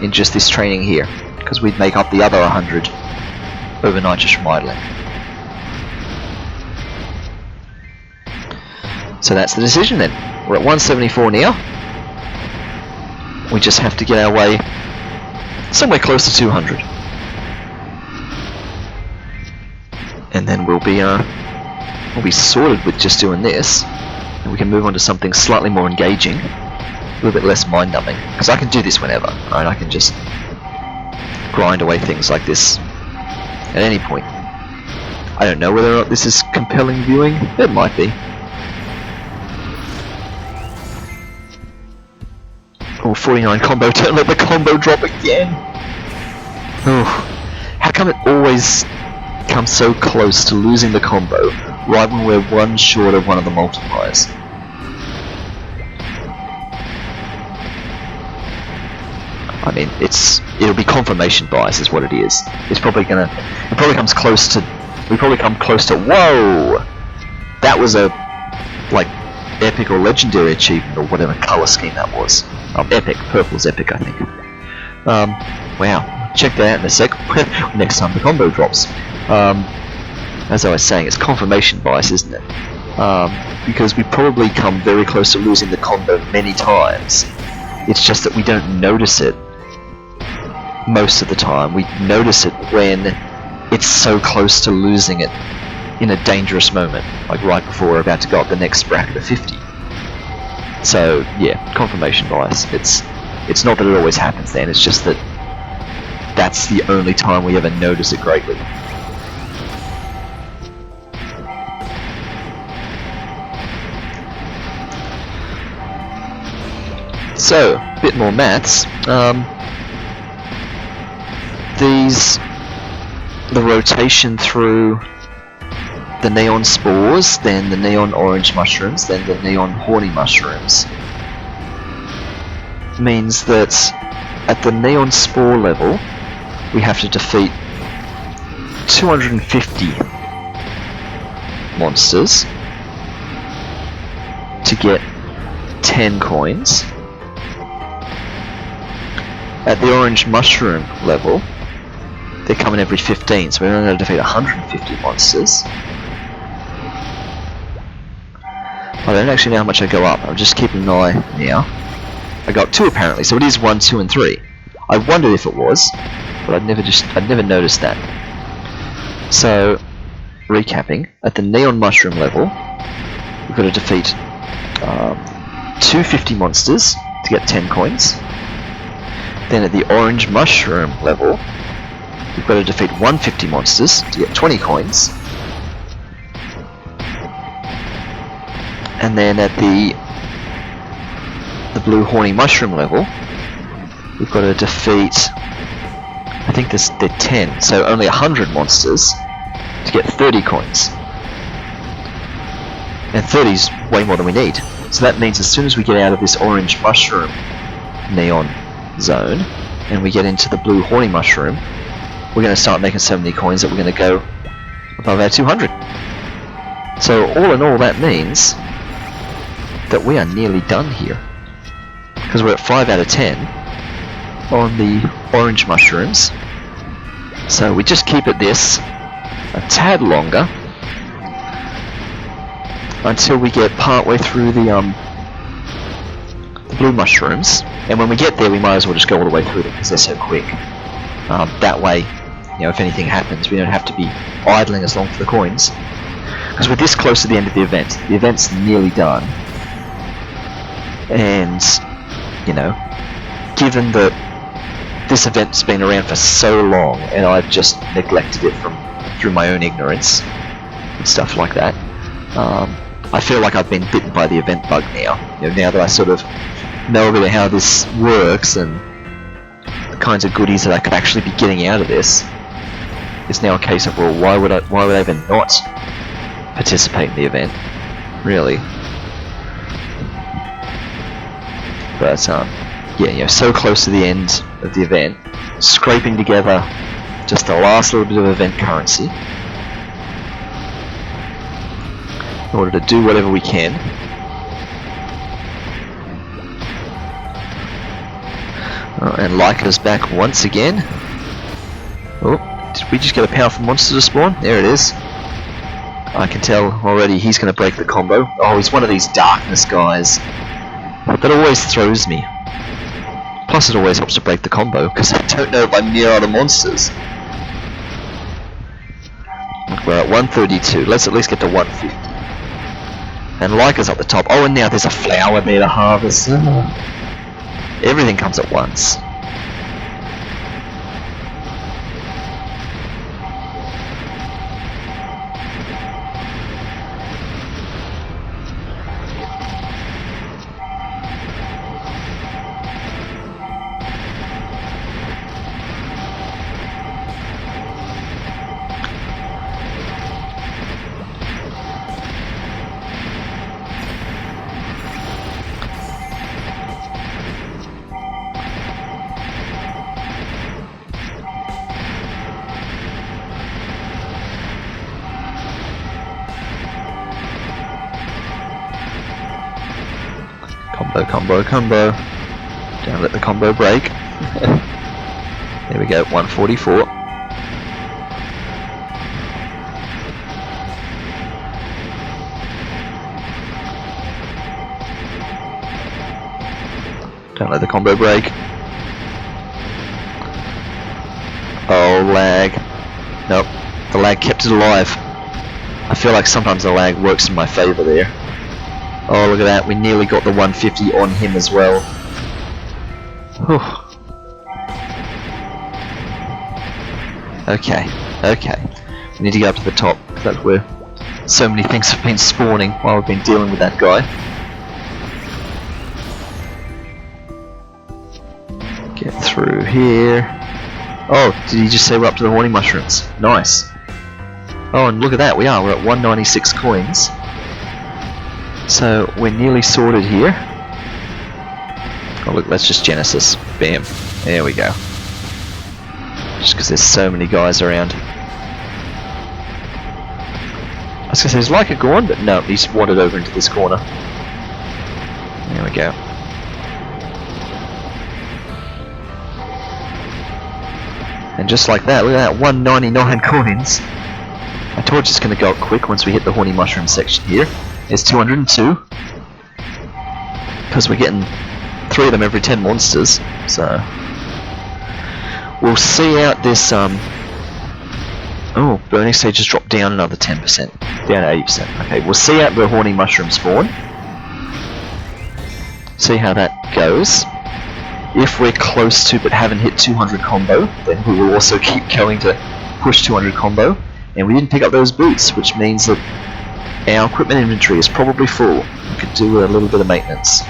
in just this training here, because we'd make up the other 100 overnight just from idling. So that's the decision then. We're at 174 now. We just have to get our way somewhere close to 200. And then we'll be sorted with just doing this, and we can move on to something slightly more engaging, a little bit less mind-numbing, because I can do this whenever, right? I can just grind away things like this at any point. I don't know whether or not this is compelling viewing. It might be. Oh, 49 combo, don't let the combo drop again! Oh, how come it always comes so close to losing the combo right when we're one short of one of the multipliers? I mean, it'll be confirmation bias is what it is. It probably comes close to, we probably come close to, whoa! That was a, like, epic or legendary achievement or whatever color scheme that was. Epic. Purple's epic, I think. Wow. Check that out in a sec. Next time the combo drops. As I was saying, it's confirmation bias, isn't it? Because we probably come very close to losing the combo many times. It's just that we don't notice it most of the time. We notice it when it's so close to losing it in a dangerous moment, like right before we're about to go up the next bracket of 50. So yeah, confirmation bias. It's not that it always happens then, it's just that that's the only time we ever notice it greatly. So, a bit more maths. These the rotation through the neon spores, then the neon orange mushrooms, then the neon horny mushrooms, means that at the neon spore level we have to defeat 250 monsters to get 10 coins. At the orange mushroom level, they're coming every 15, so we're only going to defeat 150 monsters. I don't actually know how much I go up. I'm just keeping an eye now. I got 2 apparently, so it is 1, 2, and 3. I wondered if it was, but I'd never noticed that. So, recapping, at the neon mushroom level, we've got to defeat 250 monsters to get 10 coins. Then at the orange mushroom level, we've got to defeat 150 monsters to get 20 coins. And then at the blue horny mushroom level, we've got to defeat, I think they're 10, so only 100 monsters to get 30 coins. And 30's way more than we need. So that means as soon as we get out of this orange mushroom neon zone and we get into the blue horny mushroom, we're going to start making so many coins that we're going to go above our 200. So all in all, that means that we are nearly done here, because we're at 5 out of 10 on the orange mushrooms. So we just keep at this a tad longer until we get partway through the blue mushrooms, and when we get there we might as well just go all the way through them because they're so quick. That way, you know, if anything happens we don't have to be idling as long for the coins, because we're this close to the end of the event's nearly done. And, you know, given that this event's been around for so long and I've just neglected it through my own ignorance and stuff like that, I feel like I've been bitten by the event bug now. You know, now that I sort of know a bit of how this works and the kinds of goodies that I could actually be getting out of this, it's now a case of, well, why would I even not participate in the event, really? But yeah, you know, so close to the end of the event, scraping together just the last little bit of event currency in order to do whatever we can. And Leica's back once again. Oh, did we just get a powerful monster to spawn? There it is. I can tell already he's going to break the combo. Oh, he's one of these darkness guys. That always throws me. Plus it always helps to break the combo, because I don't know if I'm near other monsters. We're at 132, let's at least get to 150. And Leica's up the top. Oh, and now there's a flower there to harvest. Everything comes at once. Combo. Don't let the combo break. There we go, 144. Don't let the combo break. Oh, lag. Nope, the lag kept it alive. I feel like sometimes the lag works in my favour there. Oh, look at that, we nearly got the 150 on him as well. Whew. Okay. We need to get up to the top, because that's where so many things have been spawning while we've been dealing with that guy. Get through here. Oh, did he just say we're up to the horny mushrooms? Nice. Oh, and look at that, we're at 196 coins. So we're nearly sorted here. Oh look, let's just Genesis. Bam. There we go. Just because there's so many guys around. I was going to say, there's like a gone, but no, he's wandered over into this corner. There we go. And just like that, look at that, 199 coins. I told you it's going to go up quick once we hit the horny mushroom section here. There's 202. Because we're getting 3 of them every 10 monsters. So we'll see out this oh, burning stage has dropped down another 10%. Down to 80%. Okay, we'll see out the horny mushroom spawn. See how that goes. If we're close to but haven't hit 200 combo, then we will also keep going to push 200 combo. And we didn't pick up those boots, which means that our equipment inventory is probably full. We could do with a little bit of maintenance.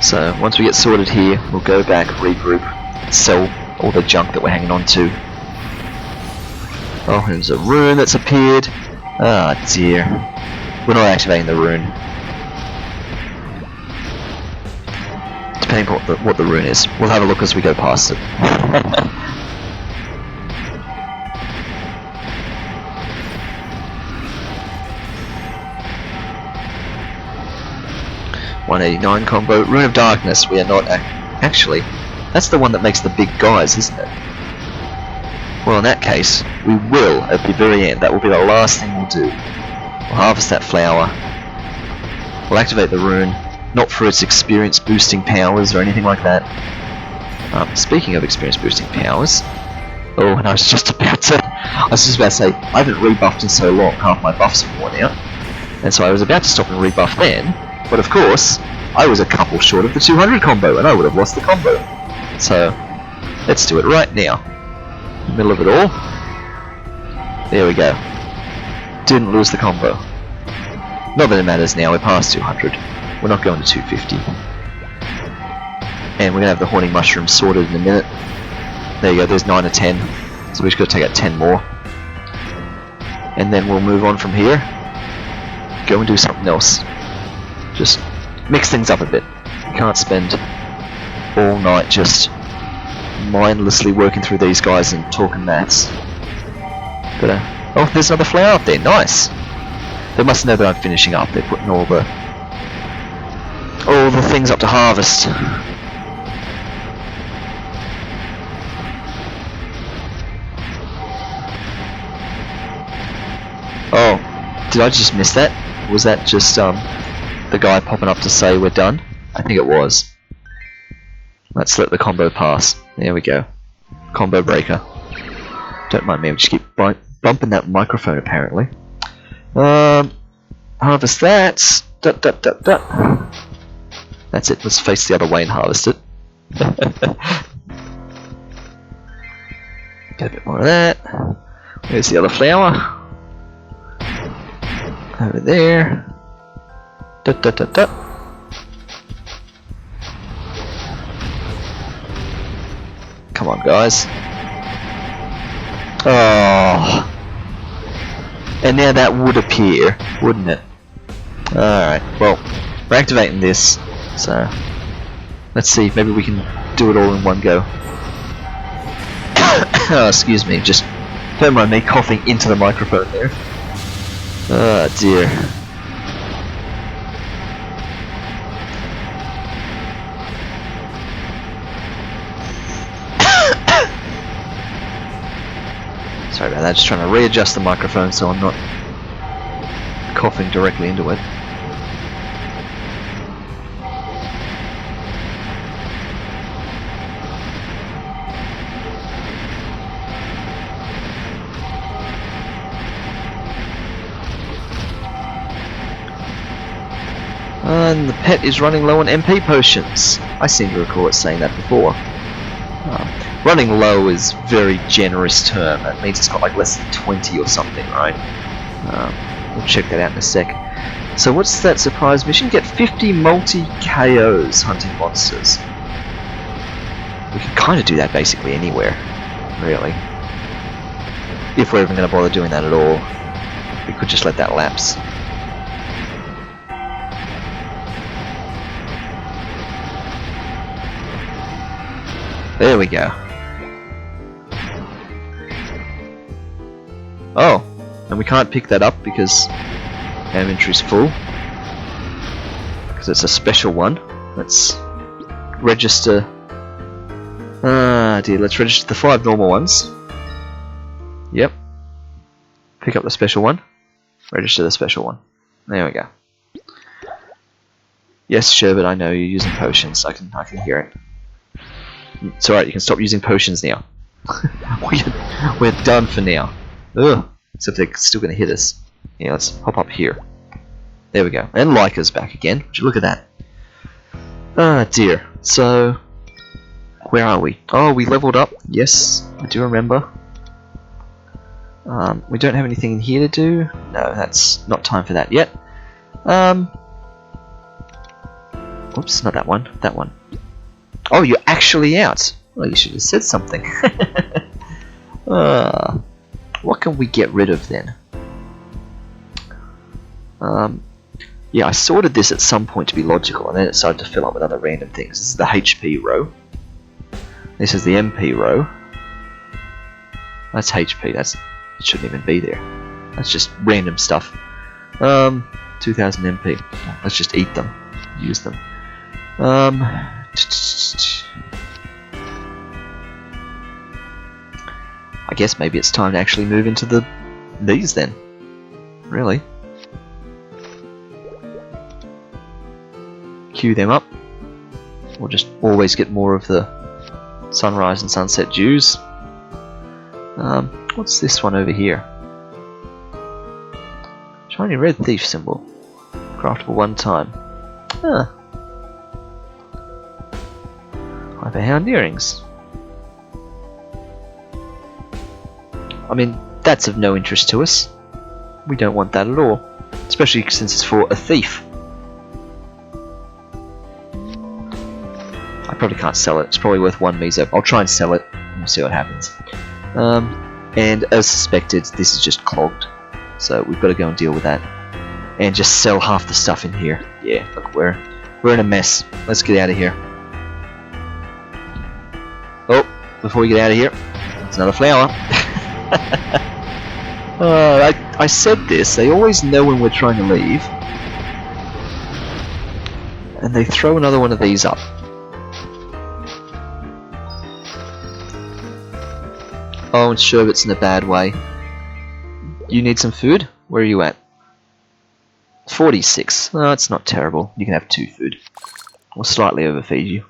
So once we get sorted here, we'll go back, regroup, sell all the junk that we're hanging on to. Oh, there's a rune that's appeared. Ah, dear. We're not activating the rune. Depending on what the rune is. We'll have a look as we go past it. $189 combo. Rune of Darkness. We are not actually. That's the one that makes the big guys, isn't it? Well, in that case, we will at the very end. That will be the last thing we'll do. We'll harvest that flower. We'll activate the rune. Not for its experience boosting powers or anything like that. Speaking of experience boosting powers, oh, and I was just about to say, I haven't rebuffed in so long, half my buffs have worn out, and so I was about to stop and rebuff then, but of course, I was a couple short of the 200 combo, and I would have lost the combo. So, let's do it right now. In the middle of it all. There we go. Didn't lose the combo. Not that it matters now, we're past 200. We're not going to 250. And we're going to have the horny mushroom sorted in a minute. There you go, there's 9 or 10. So we just got to take out 10 more. And then we'll move on from here. Go and do something else. Just mix things up a bit. You can't spend all night just mindlessly working through these guys and talking maths. But, oh, there's another flower up there. Nice! They must know that I'm finishing up. They're putting all the things up to harvest. Oh, did I just miss that? Was that just the guy popping up to say we're done? I think it was. Let's let the combo pass. There we go. Combo breaker. Don't mind me, I just keep bumping that microphone apparently. Harvest that. That's it, let's face the other way and harvest it. Get a bit more of that. Where's the other flower? Over there. Come on, guys. Oh. And now that would appear, wouldn't it? Alright, well, we're activating this, so let's see, maybe we can do it all in one go. Oh, excuse me, just don't mind me coughing into the microphone there. Oh dear. Sorry about that, just trying to readjust the microphone so I'm not coughing directly into it. And the pet is running low on MP potions. I seem to recall it saying that before. Running low is a very generous term. That means it's got like less than 20 or something, right? We'll check that out in a sec. So what's that surprise mission? Get 50 multi-KOs hunting monsters. We can kind of do that basically anywhere, really. If we're even going to bother doing that at all. We could just let that lapse. There we go. Oh, and we can't pick that up because our inventory's full. Because it's a special one. Let's register. Ah dear, let's register the 5 normal ones. Yep. Pick up the special one. Register the special one. There we go. Yes, Sherbet, I know you're using potions. I can hear it. It's alright, you can stop using potions now. We're done for now. Ugh. Except they're still going to hit us. Yeah, let's hop up here. There we go. And Leica's back again. Would you look at that? Ah, dear. So, where are we? Oh, we leveled up. Yes, I do remember. We don't have anything in here to do. No, that's not time for that yet. Oops, not that one. That one. Oh, you're actually out. Well, you should have said something. What can we get rid of then? Yeah, I sorted this at some point to be logical, and then it started to fill up with other random things. This is the HP row. This is the MP row. That's HP. It shouldn't even be there. That's just random stuff. 2000 MP. Let's just eat them. Use them. I guess maybe it's time to actually move into these then. Really. Queue them up. We'll just always get more of the sunrise and sunset dews. What's this one over here? Shiny red thief symbol. Craftable 1 time. Huh. Hyperhound earrings. I mean, that's of no interest to us. We don't want that at all. Especially since it's for a thief. I probably can't sell it. It's probably worth 1 meso. I'll try and sell it and we'll see what happens. And as suspected, this is just clogged. So we've got to go and deal with that. And just sell half the stuff in here. Yeah, look, we're in a mess. Let's get out of here. Oh, before we get out of here, there's another flower. I said this, they always know when we're trying to leave. And they throw another one of these up. Oh, and Sherbet's in a bad way. You need some food? Where are you at? 46. Oh, it's not terrible. You can have 2 food. We'll slightly overfeed you.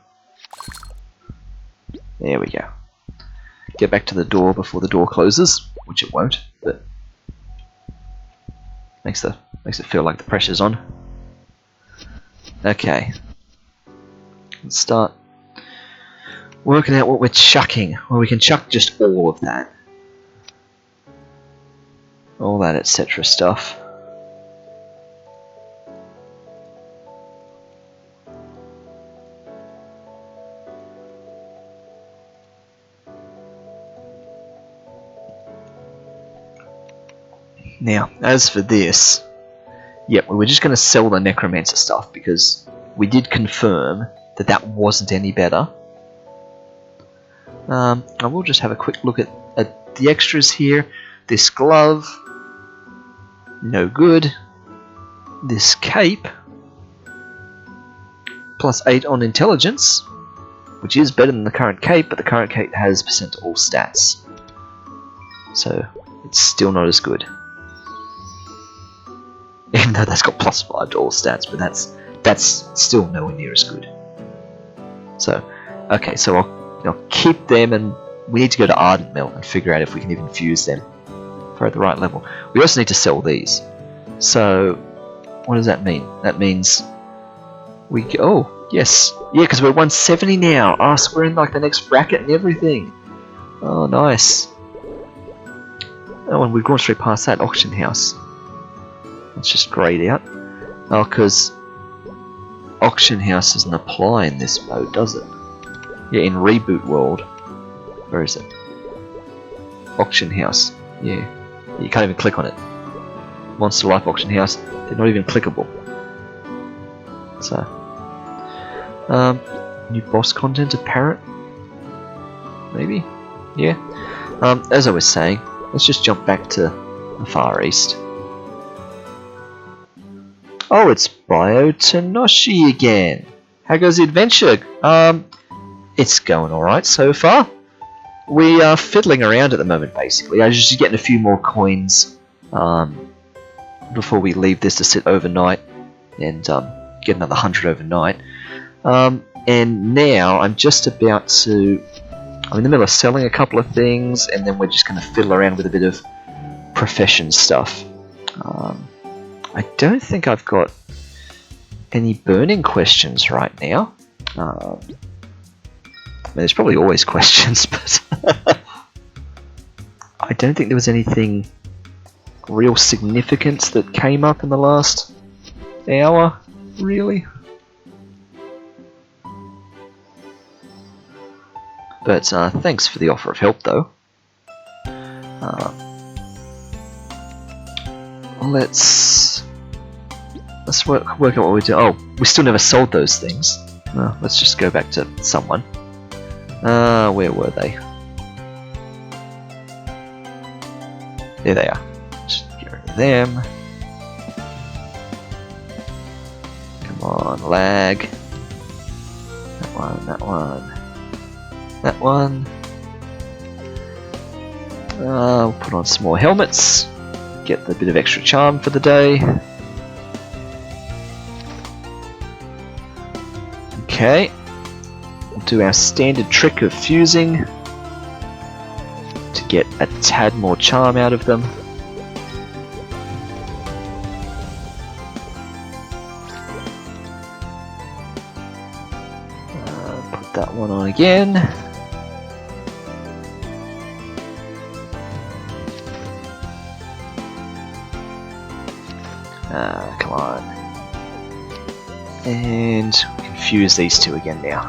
There we go. Get back to the door before the door closes, which it won't, but makes it feel like the pressure's on. Okay. Let's start working out what we're chucking. Well, we can chuck just all of that. All that etc. stuff. Now, as for this, yep, we're just going to sell the Necromancer stuff because we did confirm that that wasn't any better. I will just have a quick look at the extras here. This glove, no good. This cape, +8 on intelligence, which is better than the current cape, but the current cape has % to all stats. So, it's still not as good. Even though that's got +5 to all stats, but that's still nowhere near as good. So, okay, so I'll keep them, and we need to go to Ardent Mill and figure out if we can even fuse them for at the right level. We also need to sell these. So, what does that mean? That means we go. Oh, yes, yeah, because we're 170 now. Oh, so we're in like the next bracket and everything. Oh, nice. Oh, and we've gone straight past that auction house. Let's just grayed out. Oh, because auction house doesn't apply in this mode, does it? Yeah, in Reboot World. Where is it? Auction house. Yeah. You can't even click on it. Monster Life Auction House. They're not even clickable. So. New boss content apparent? Maybe? Yeah. As I was saying, let's just jump back to the Far East. Oh, it's Biotenoshi again. How goes the adventure? It's going alright so far. We are fiddling around at the moment, basically. I'm just getting a few more coins before we leave this to sit overnight and get another 100 overnight. And now I'm just about to... I'm in the middle of selling a couple of things, and then we're just going to fiddle around with a bit of profession stuff. I don't think I've got any burning questions right now. I mean, there's probably always questions, but I don't think there was anything real significant that came up in the last hour, really. But thanks for the offer of help, though. Let's work out what we do. Oh, we still never sold those things. Let's just go back to someone. Where were they? There they are. Just get rid of them. Come on, lag. That one, that one. That one. We'll put on some more helmets. Get a bit of extra charm for the day. Okay. We'll do our standard trick of fusing to get a tad more charm out of them. Put that one on again. Come on. And we can fuse these two again now.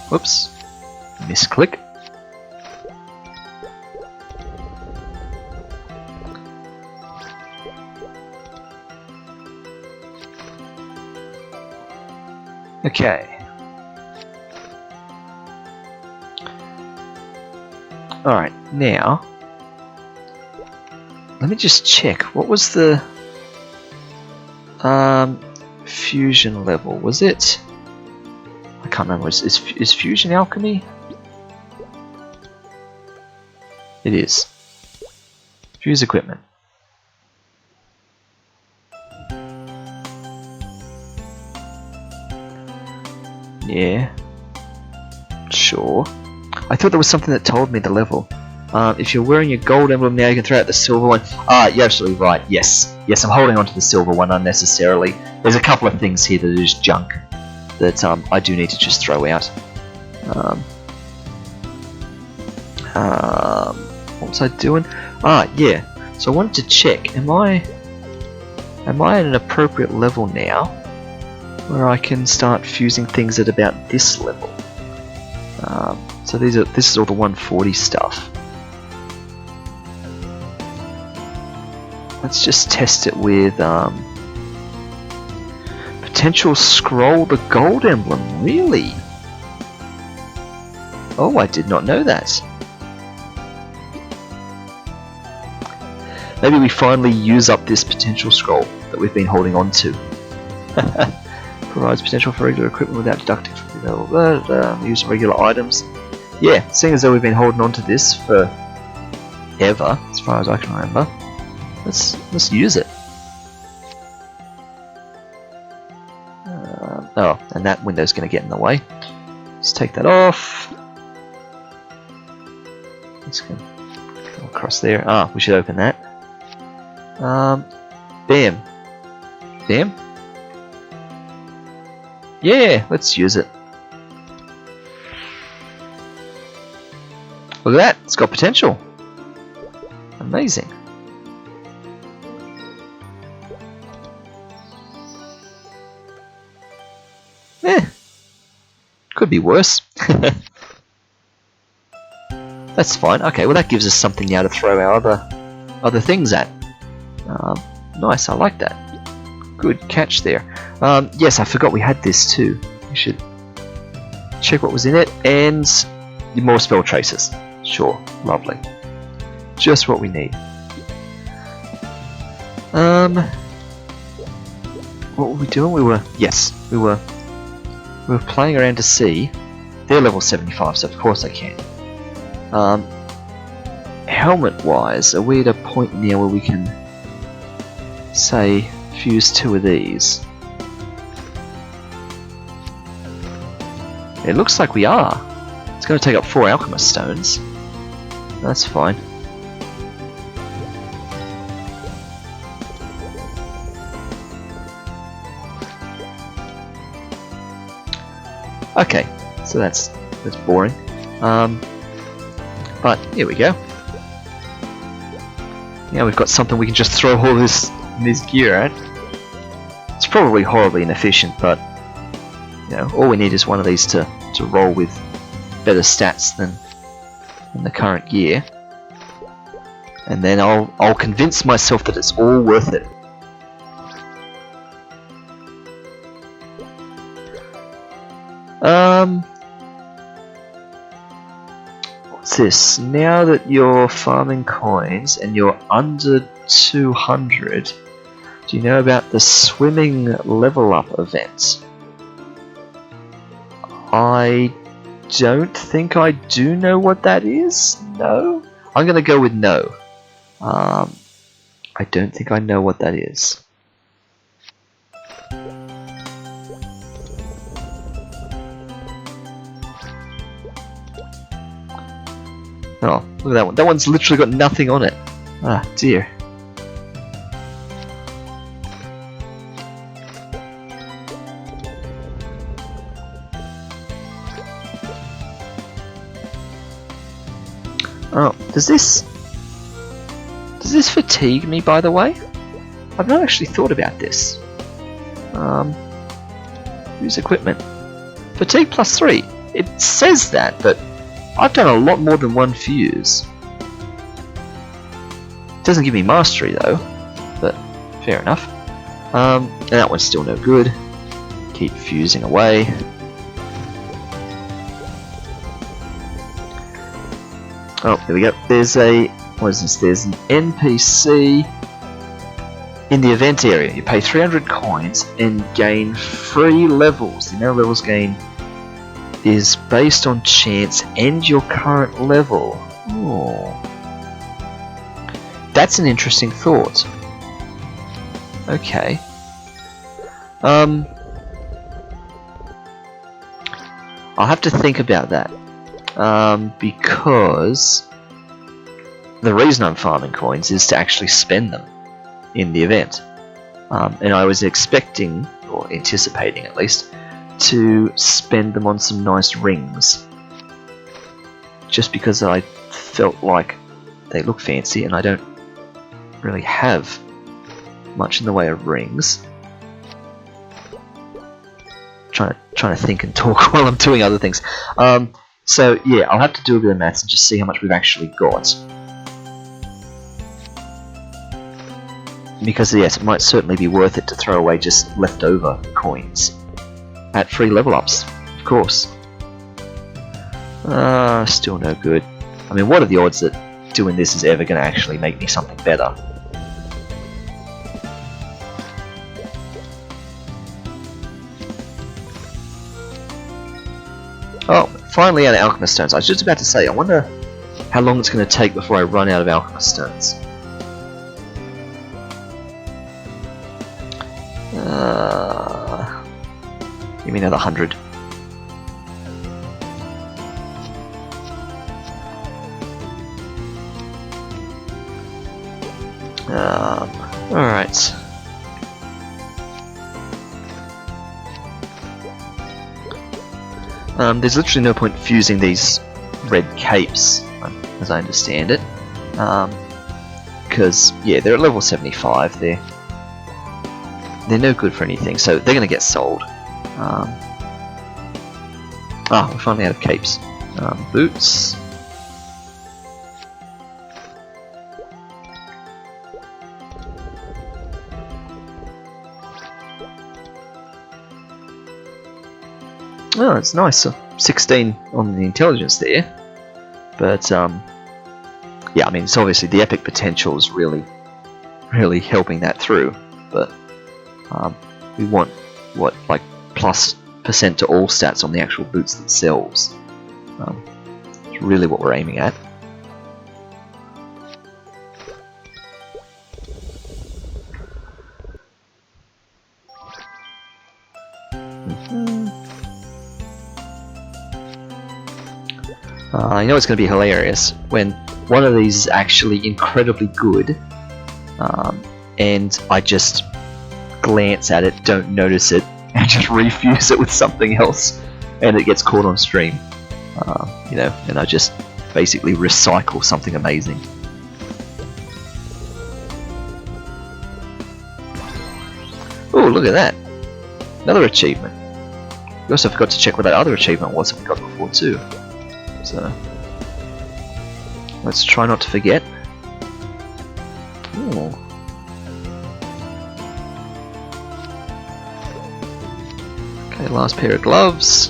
Whoops. Misclick. Okay. Alright, now let me just check. What was the fusion level? Was it? I can't remember. Is fusion alchemy? It is. Fuse equipment. Yeah. Sure. I thought there was something that told me the level. If you're wearing your gold emblem now, you can throw out the silver one. You're absolutely right. Yes. Yes, I'm holding on to the silver one unnecessarily. There's a couple of things here that are just junk that I do need to just throw out. What was I doing? Yeah. So I wanted to check. Am I at an appropriate level now where I can start fusing things at about this level? So this is all the 140 stuff. Let's just test it with potential scroll the gold emblem. Really? Oh, I did not know that. Maybe we finally use up this potential scroll that we've been holding on to. Provides potential for regular equipment without deducting from the use of regular items. Yeah, seeing as though we've been holding on to this for ever, as far as I can remember. Let's use it. Oh, and that window's going to get in the way. Let's take that off. Let's go across there. We should open that. Bam. Bam. Yeah, let's use it. Look at that, it's got potential. Amazing. Could be worse. That's fine. Okay, well that gives us something now to throw our other things at. Nice, I like that. Good catch there. Yes, I forgot we had this too. We should check what was in it. And more spell traces. Sure, lovely. Just what we need. What were we doing? We were playing around to see. They're level 75, so of course I can. Helmet-wise, are we at a point now where we can, say, fuse 2 of these? It looks like we are. It's going to take up 4 alchemist stones. That's fine. Okay, so that's boring. But here we go. Now we've got something we can just throw all this gear at. It's probably horribly inefficient, but you know, all we need is one of these to roll with better stats than the current gear, and then I'll convince myself that it's all worth it. What's this? Now that you're farming coins and you're under 200, do you know about the swimming level up event? I don't think I do know what that is. No? I'm going to go with no. I don't think I know what that is. Oh, look at that one. That one's literally got nothing on it. Ah, dear. Oh, does this fatigue me, by the way? I've not actually thought about this. Use equipment. Fatigue +3. It says that, but I've done a lot more than one fuse. It doesn't give me mastery though, but fair enough. And that one's still no good. Keep fusing away. Oh, there we go. There's a, what is this? There's an NPC in the event area. You pay 300 coins and gain free levels. The amount of levels gained is based on chance and your current level. Oh, that's an interesting thought. Okay. I'll have to think about that. Because the reason I'm farming coins is to actually spend them in the event. And I was expecting, or anticipating at least, to spend them on some nice rings. Just because I felt like they look fancy and I don't really have much in the way of rings. Trying to think and talk while I'm doing other things. So yeah, I'll have to do a bit of maths and just see how much we've actually got. Because yes, it might certainly be worth it to throw away just leftover coins at free level ups, of course. Still no good. I mean, what are the odds that doing this is ever going to actually make me something better? Oh, finally out of alchemist stones. I was just about to say, I wonder how long it's going to take before I run out of alchemist stones. Give me another 100. Alright. There's literally no point fusing these red capes, as I understand it. Because, yeah, they're at level 75, they're no good for anything, so they're going to get sold. Ah, we're finally out of capes. Boots. Oh, it's nice. So 16 on the intelligence there. But, yeah, I mean, it's obviously the epic potential is really helping that through. But we want, what, like +% to all stats on the actual boots themselves. It's really what we're aiming at. I know it's going to be hilarious when one of these is actually incredibly good, and I just glance at it, don't notice it, and just refuse it with something else, and it gets caught on stream. You know, and I just basically recycle something amazing. Oh, look at that! Another achievement. We also forgot to check what that other achievement was that we got before too. So let's try not to forget. Ooh. Okay, last pair of gloves.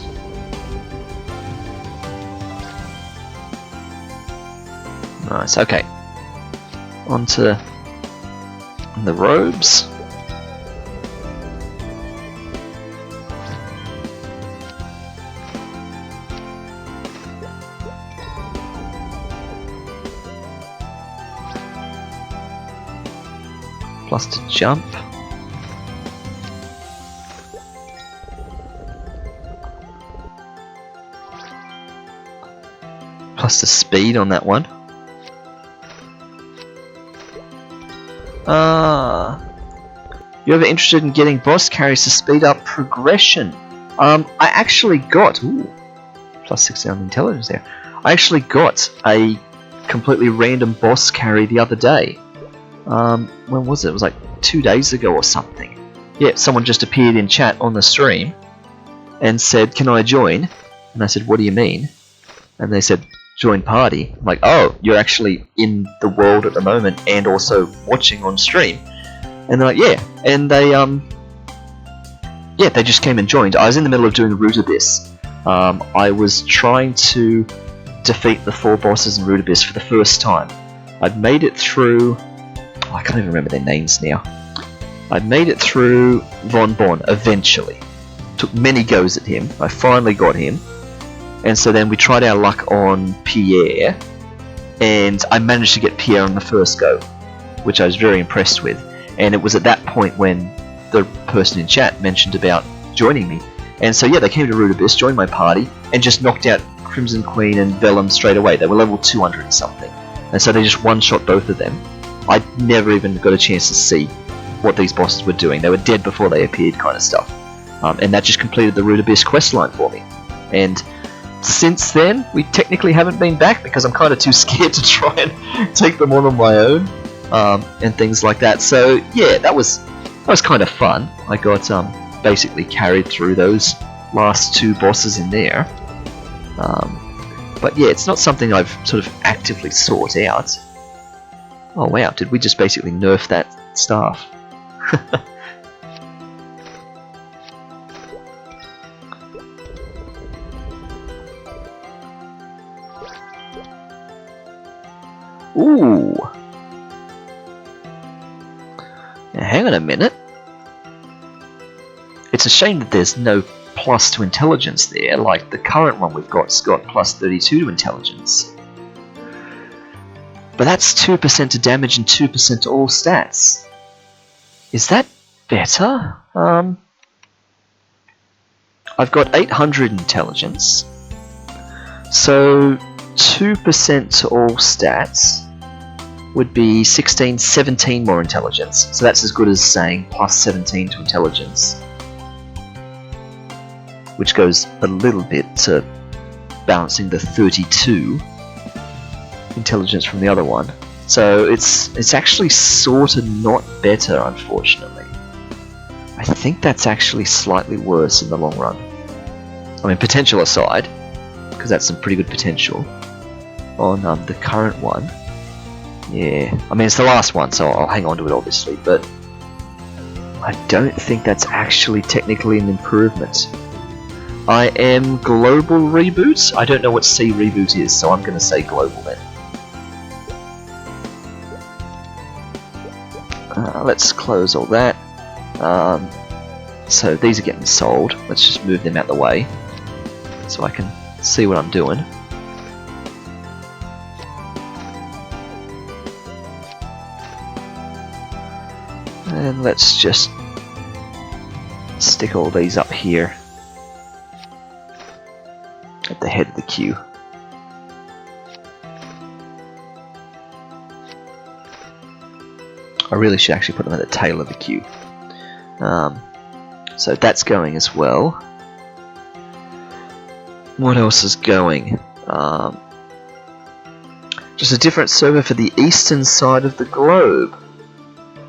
Nice, okay. Onto the robes. Plus to jump. Plus the speed on that one. You ever interested in getting boss carries to speed up progression? I actually got plus 60 on intelligence there. I actually got a completely random boss carry the other day. When was it? It was like 2 days ago or something. Yeah, someone just appeared in chat on the stream and said, "Can I join?" And I said, "What do you mean?" And they said, "Join party." I'm like, "Oh, you're actually in the world at the moment and also watching on stream." And they're like, "Yeah." And they they just came and joined. I was in the middle of doing Root Abyss. I was trying to defeat the 4 bosses in Root Abyss for the first time. I'd made it through... I can't even remember their names now. I made it through Von Bon eventually. Took many goes at him. I finally got him. And so then we tried our luck on Pierre. And I managed to get Pierre on the first go, which I was very impressed with. And it was at that point when the person in chat mentioned about joining me. And so yeah, they came to Root Abyss, joined my party, and just knocked out Crimson Queen and Vellum straight away. They were level 200 and something. And so they just one-shot both of them. I never even got a chance to see what these bosses were doing. They were dead before they appeared, kind of stuff. And that just completed the Root Abyss questline for me. And since then, we technically haven't been back because I'm kind of too scared to try and take them on my own, and things like that. So yeah, that was kind of fun. I got basically carried through those last 2 bosses in there. But yeah, it's not something I've sort of actively sought out. Oh wow, did we just basically nerf that staff? Ooh. Now hang on a minute. It's a shame that there's no plus to intelligence there, like the current one we've got's got plus 32 to intelligence. But that's 2% to damage and 2% to all stats. Is that better? I've got 800 intelligence. So 2% to all stats would be 16, 17 more intelligence. So that's as good as saying plus 17 to intelligence. Which goes a little bit to balancing the 32 intelligence from the other one. So it's actually sort of not better, unfortunately. I think that's actually slightly worse in the long run. I mean, potential aside, because that's some pretty good potential on the current one. Yeah, I mean, it's the last one, so I'll hang on to it, obviously, but I don't think that's actually technically an improvement. I am global reboot. I don't know what C reboot is, so I'm going to say global then. Let's close all that. So these are getting sold. Let's just move them out the way so I can see what I'm doing. And let's just stick all these up here at the head of the queue. I really should actually put them at the tail of the queue. So that's going as well. What else is going? Just a different server for the eastern side of the globe.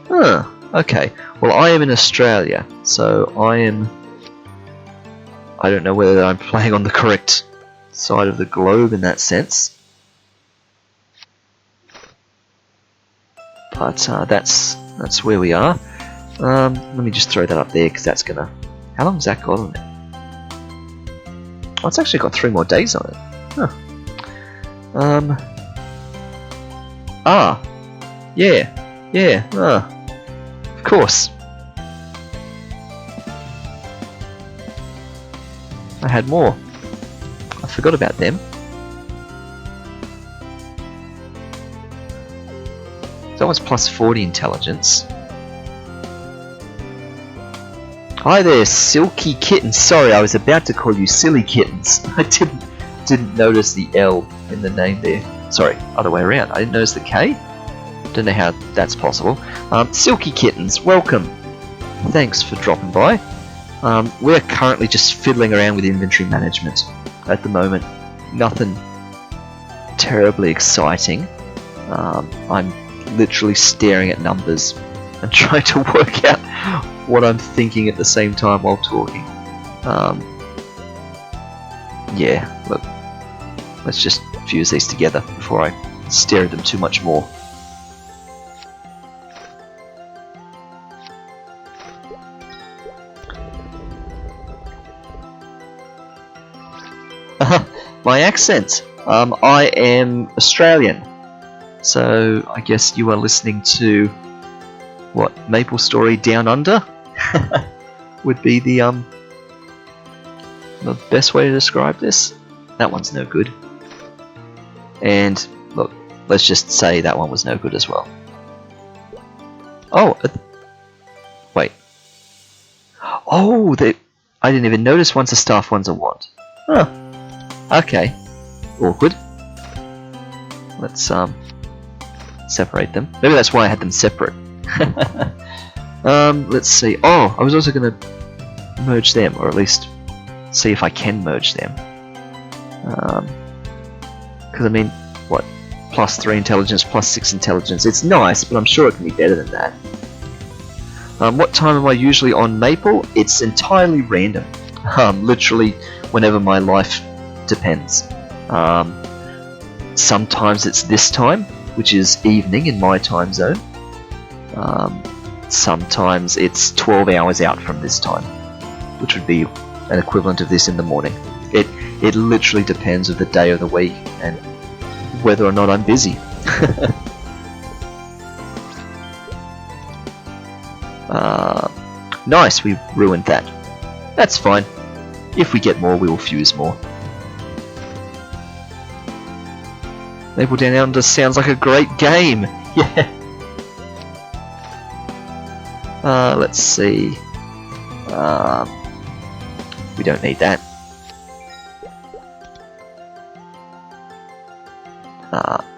Huh, okay. Well, I am in Australia, so I don't know whether I'm playing on the correct side of the globe in that sense. But that's where we are. Let me just throw that up there because that's gonna. How long's that got on it? Oh, it's actually got 3 more days on it. Huh. Yeah. Of course. I had more. I forgot about them. That one's plus 40 intelligence. Hi there, Silky Kittens. Sorry, I was about to call you Silly Kittens. I didn't notice the L in the name there. Sorry, other way around. I didn't notice the K. Don't know how that's possible. Silky Kittens, welcome. Thanks for dropping by. We're currently just fiddling around with inventory management at the moment. Nothing terribly exciting. I'm literally staring at numbers and trying to work out what I'm thinking at the same time while talking. Yeah, look, let's just fuse these together before I stare at them too much more. My accent. I am Australian. So I guess you are listening to what, MapleStory Down Under would be the best way to describe this. That one's no good. And look, let's just say that one was no good as well. Oh, wait. Oh, I didn't even notice one's a staff, one's a wand. Huh. Okay. Awkward. Let's separate them. Maybe that's why I had them separate. Let's see. Oh, I was also going to merge them, or at least see if I can merge them. Because I mean, what? Plus 3 intelligence, plus 6 intelligence. It's nice, but I'm sure it can be better than that. What time am I usually on Maple? It's entirely random. Literally whenever my life depends. Sometimes it's this time, which is evening in my time zone. Sometimes it's 12 hours out from this time, which would be an equivalent of this in the morning. It literally depends of the day of the week and whether or not I'm busy. Nice, we ruined that. That's fine. If we get more, we will fuse more. Maple Down Under sounds like a great game. Yeah. Let's see. We don't need that.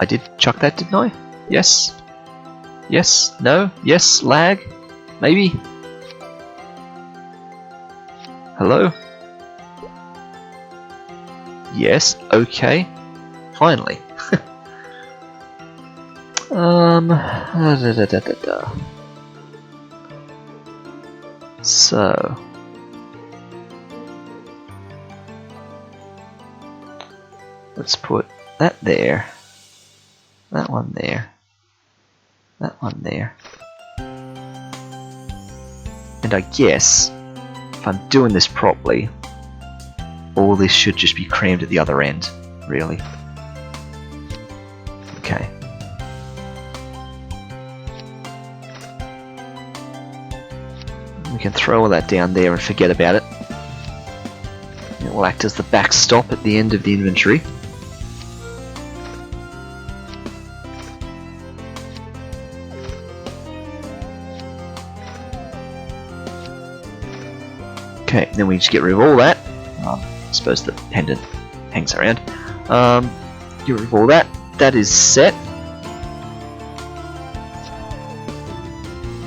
I did chuck that, didn't I? Yes. Yes. No. Yes. Lag. Maybe. Hello? Yes. Okay. Finally. So let's put that there, that one there, that one there. And I guess, if I'm doing this properly, all this should just be crammed at the other end, really. Okay. We can throw all that down there and forget about it. It will act as the backstop at the end of the inventory. Okay, then we just get rid of all that. I suppose the pendant hangs around. Get rid of all that. That is set.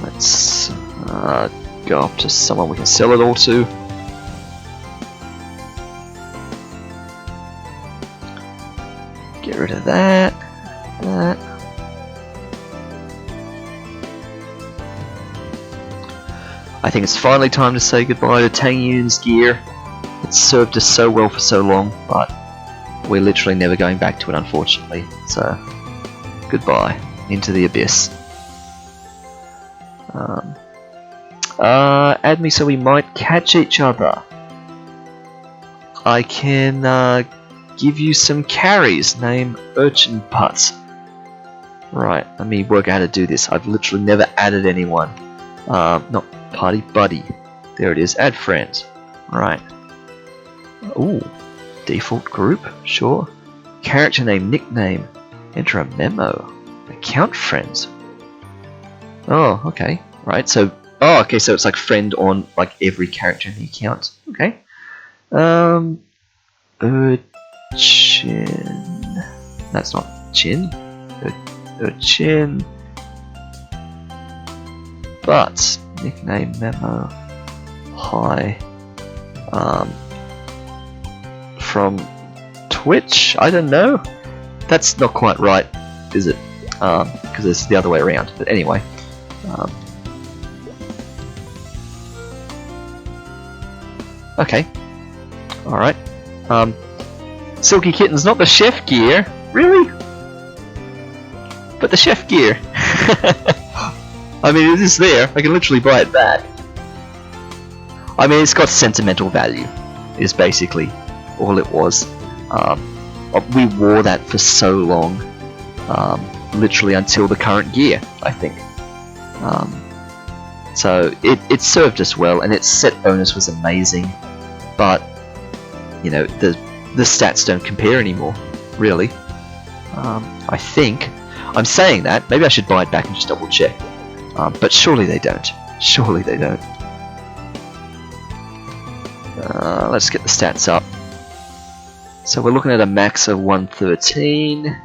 Let's go up to someone we can sell it all to. Get rid of that. That. I think it's finally time to say goodbye to Tang Yun's gear. It's served us so well for so long, but we're literally never going back to it, unfortunately. So, goodbye into the abyss. Add me so we might catch each other. I can give you some carries. Name Urchin Putz. Right, let me work out how to do this. I've literally never added anyone. Not party buddy. There it is. Add friends. Right. Ooh. Default group. Sure. Character name, nickname. Enter a memo. Account friends. Oh, okay. Right. So. Oh, okay. So it's like friend on like every character in the account. Okay. Urchin. That's not chin. Urchin. But nickname memo. Hi. From Twitch? I don't know. That's not quite right, is it? Because it's the other way around. But anyway. Okay. Alright. Silky Kitten's not the chef gear. Really? But the chef gear. I mean, it is there. I can literally buy it back. I mean, it's got sentimental value, is basically all it was. We wore that for so long, literally until the current gear, I think. So it served us well, and its set bonus was amazing, but you know the stats don't compare anymore, really. I think I'm saying that maybe I should buy it back and just double check. But surely they don't. Surely they don't. Let's get the stats up. So we're looking at a max of 113.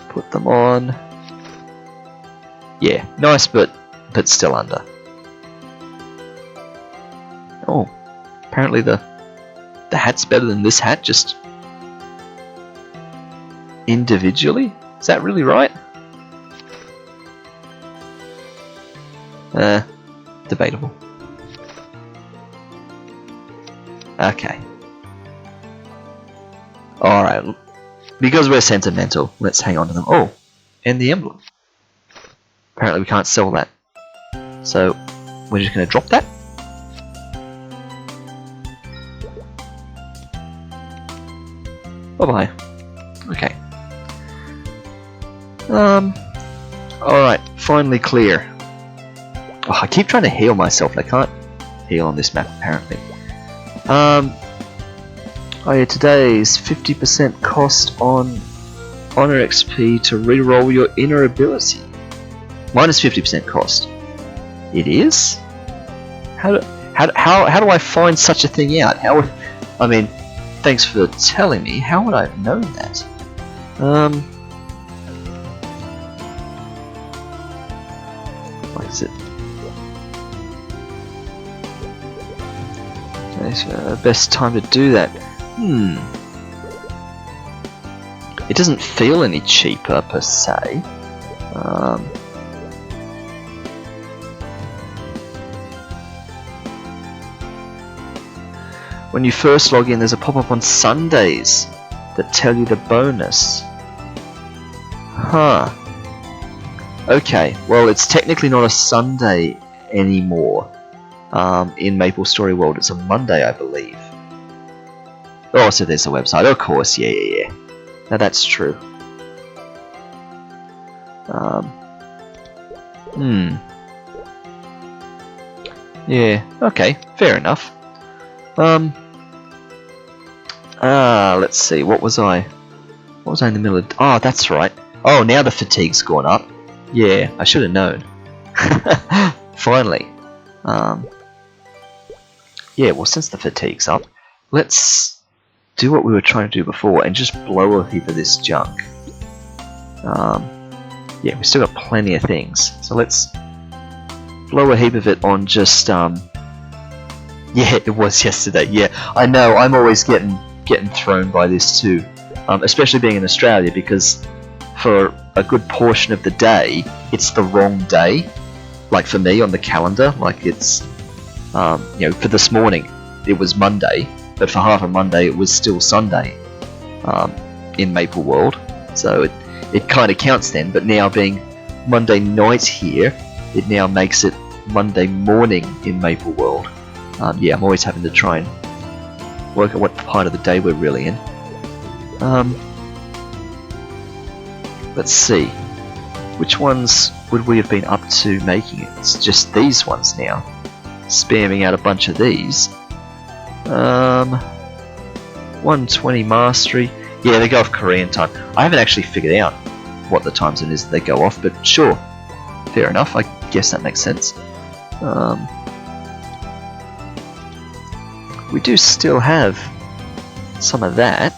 Put them on. Yeah, nice, but still under. Oh, apparently the hat's better than this hat, just individually. Is that really right? Debatable. Okay. Alright. Because we're sentimental, let's hang on to them. Oh, and the emblem. Apparently we can't sell that. So, we're just going to drop that. Bye-bye. Okay. Alright, finally clear. Oh, I keep trying to heal myself, and I can't heal on this map, apparently. Oh yeah, today's 50% cost on Honor XP to reroll your inner ability. Minus 50% cost. It is? How do I find such a thing out? I mean, thanks for telling me. How would I have known that? What is it? Best time to do that. It doesn't feel any cheaper per se. When you first log in, there's a pop-up on Sundays. that tell you the bonus. Huh. Okay, well, it's technically not a Sunday anymore. In MapleStory World, it's a Monday, I believe. Oh, so there's the website. Of course, yeah. Now that's true. Yeah, okay, fair enough. Let's see, what was I in the middle of? Oh, that's right. Oh, now the fatigue's gone up. Yeah, I should have known. Finally. Yeah, well, since the fatigue's up, let's do what we were trying to do before and just blow a heap of this junk. Yeah, we've still got plenty of things, so let's blow a heap of it on just, yeah, it was yesterday, yeah, I know, I'm always getting thrown by this too, especially being in Australia, because for a good portion of the day, it's the wrong day, like for me on the calendar, like it's, you know, for this morning, it was Monday, but for half of Monday, it was still Sunday, in Maple World, so it kind of counts then, but now being Monday night here, it now makes it Monday morning in Maple World. Yeah, I'm always having to try and work out what part of the day we're really in. Let's see. Which ones would we have been up to making it? It's just these ones now. Spamming out a bunch of these. 120 mastery. Yeah, they go off Korean time. I haven't actually figured out what the time zone is that they go off, but sure. Fair enough, I guess that makes sense. We do still have some of that.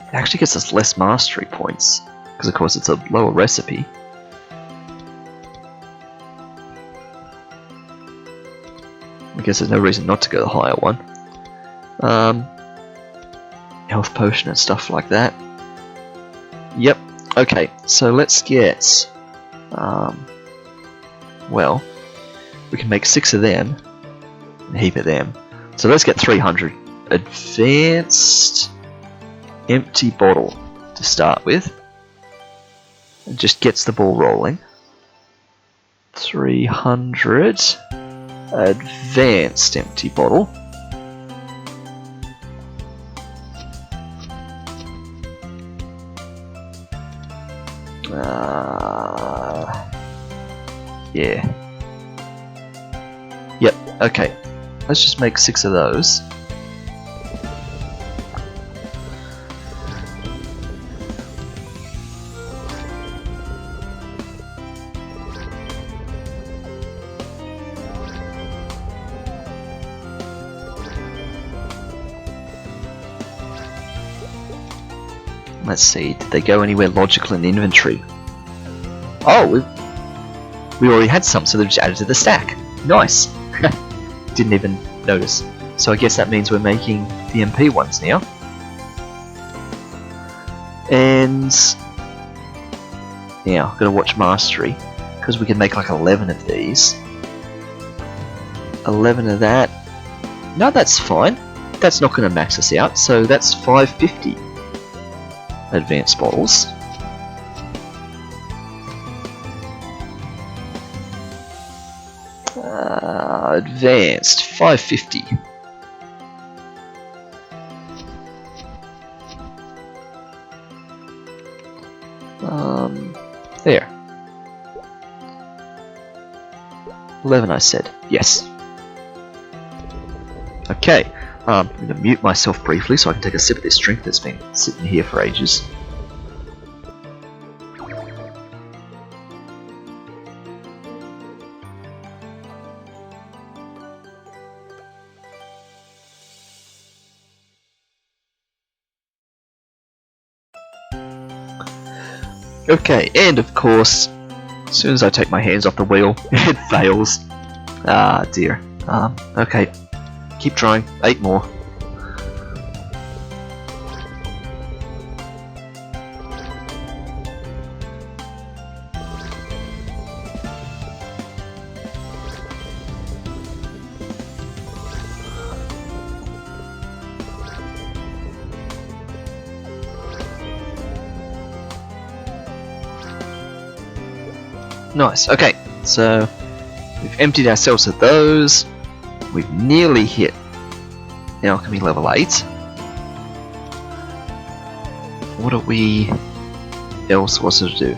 It actually gets us less mastery points, because of course it's a lower recipe. I guess there's no reason not to go the higher one. Health potion and stuff like that. Yep, okay, so let's get... well, we can make 6 of them, and a heap of them. So let's get 300. Advanced empty bottle to start with. It just gets the ball rolling. 300. Advanced empty bottle. Yeah. Yep, okay. Let's just make 6 of those. Let's see, did they go anywhere logical in the inventory? Oh, we already had some, so they're just added to the stack. Nice. Didn't even notice. So I guess that means we're making the MP ones now. And now, gotta watch mastery, because we can make like 11 of these. 11 of that. No, that's fine. That's not gonna max us out, so that's 550 advanced bottles. Advanced 550. There. 11 I said. Yes. Okay. I'm going to mute myself briefly so I can take a sip of this drink that's been sitting here for ages. Okay, and of course, as soon as I take my hands off the wheel, it fails. Ah, dear. Okay, keep trying. 8 more. Nice. Okay, so we've emptied ourselves of those. We've nearly hit alchemy level 8. What are we else what's to do?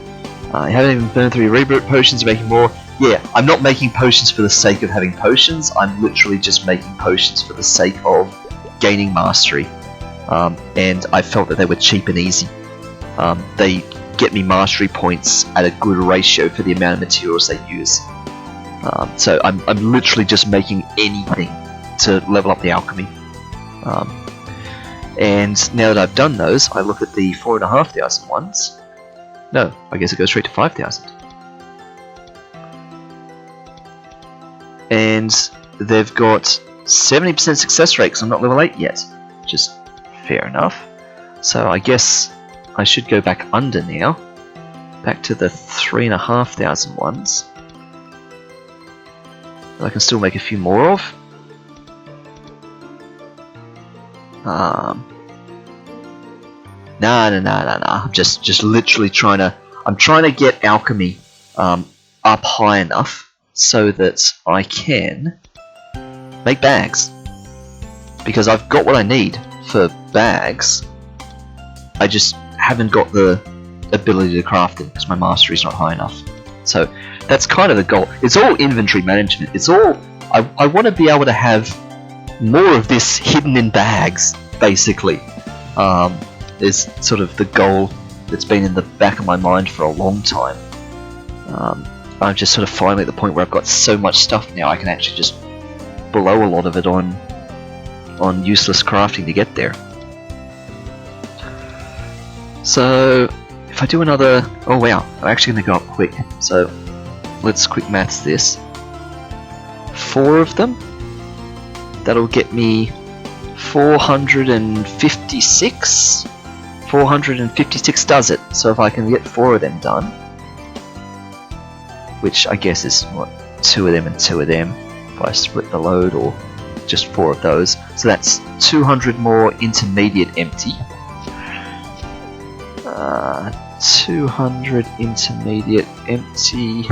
I haven't even burned through reboot potions, making more. Yeah, I'm not making potions for the sake of having potions. I'm literally just making potions for the sake of gaining mastery. And I felt that they were cheap and easy. They get me mastery points at a good ratio for the amount of materials they use. So I'm literally just making anything to level up the alchemy. And now that I've done those, I look at the 4,500 ones. No, I guess it goes straight to 5,000. And they've got 70% success rate because I'm not level 8 yet, which is fair enough. So I guess I should go back under now, back to the 3,500 ones. That I can still make a few more of. No. I'm just literally trying to get alchemy up high enough so that I can make bags. Because I've got what I need for bags. I just haven't got the ability to craft them because my mastery is not high enough. So that's kind of the goal. It's all inventory management. It's all I want to be able to have more of this hidden in bags, basically. Is sort of the goal that's been in the back of my mind for a long time. I'm just sort of finally at the point where I've got so much stuff now I can actually just blow a lot of it on useless crafting to get there. So if I do another, oh wow, I'm actually going to go up quick. So let's quick maths this. 4 of them. That'll get me 456. 456 does it. So if I can get 4 of them done, which I guess is what, 2 of them and 2 of them, if I split the load, or just 4 of those. So that's 200 more intermediate empty. 200 intermediate empty.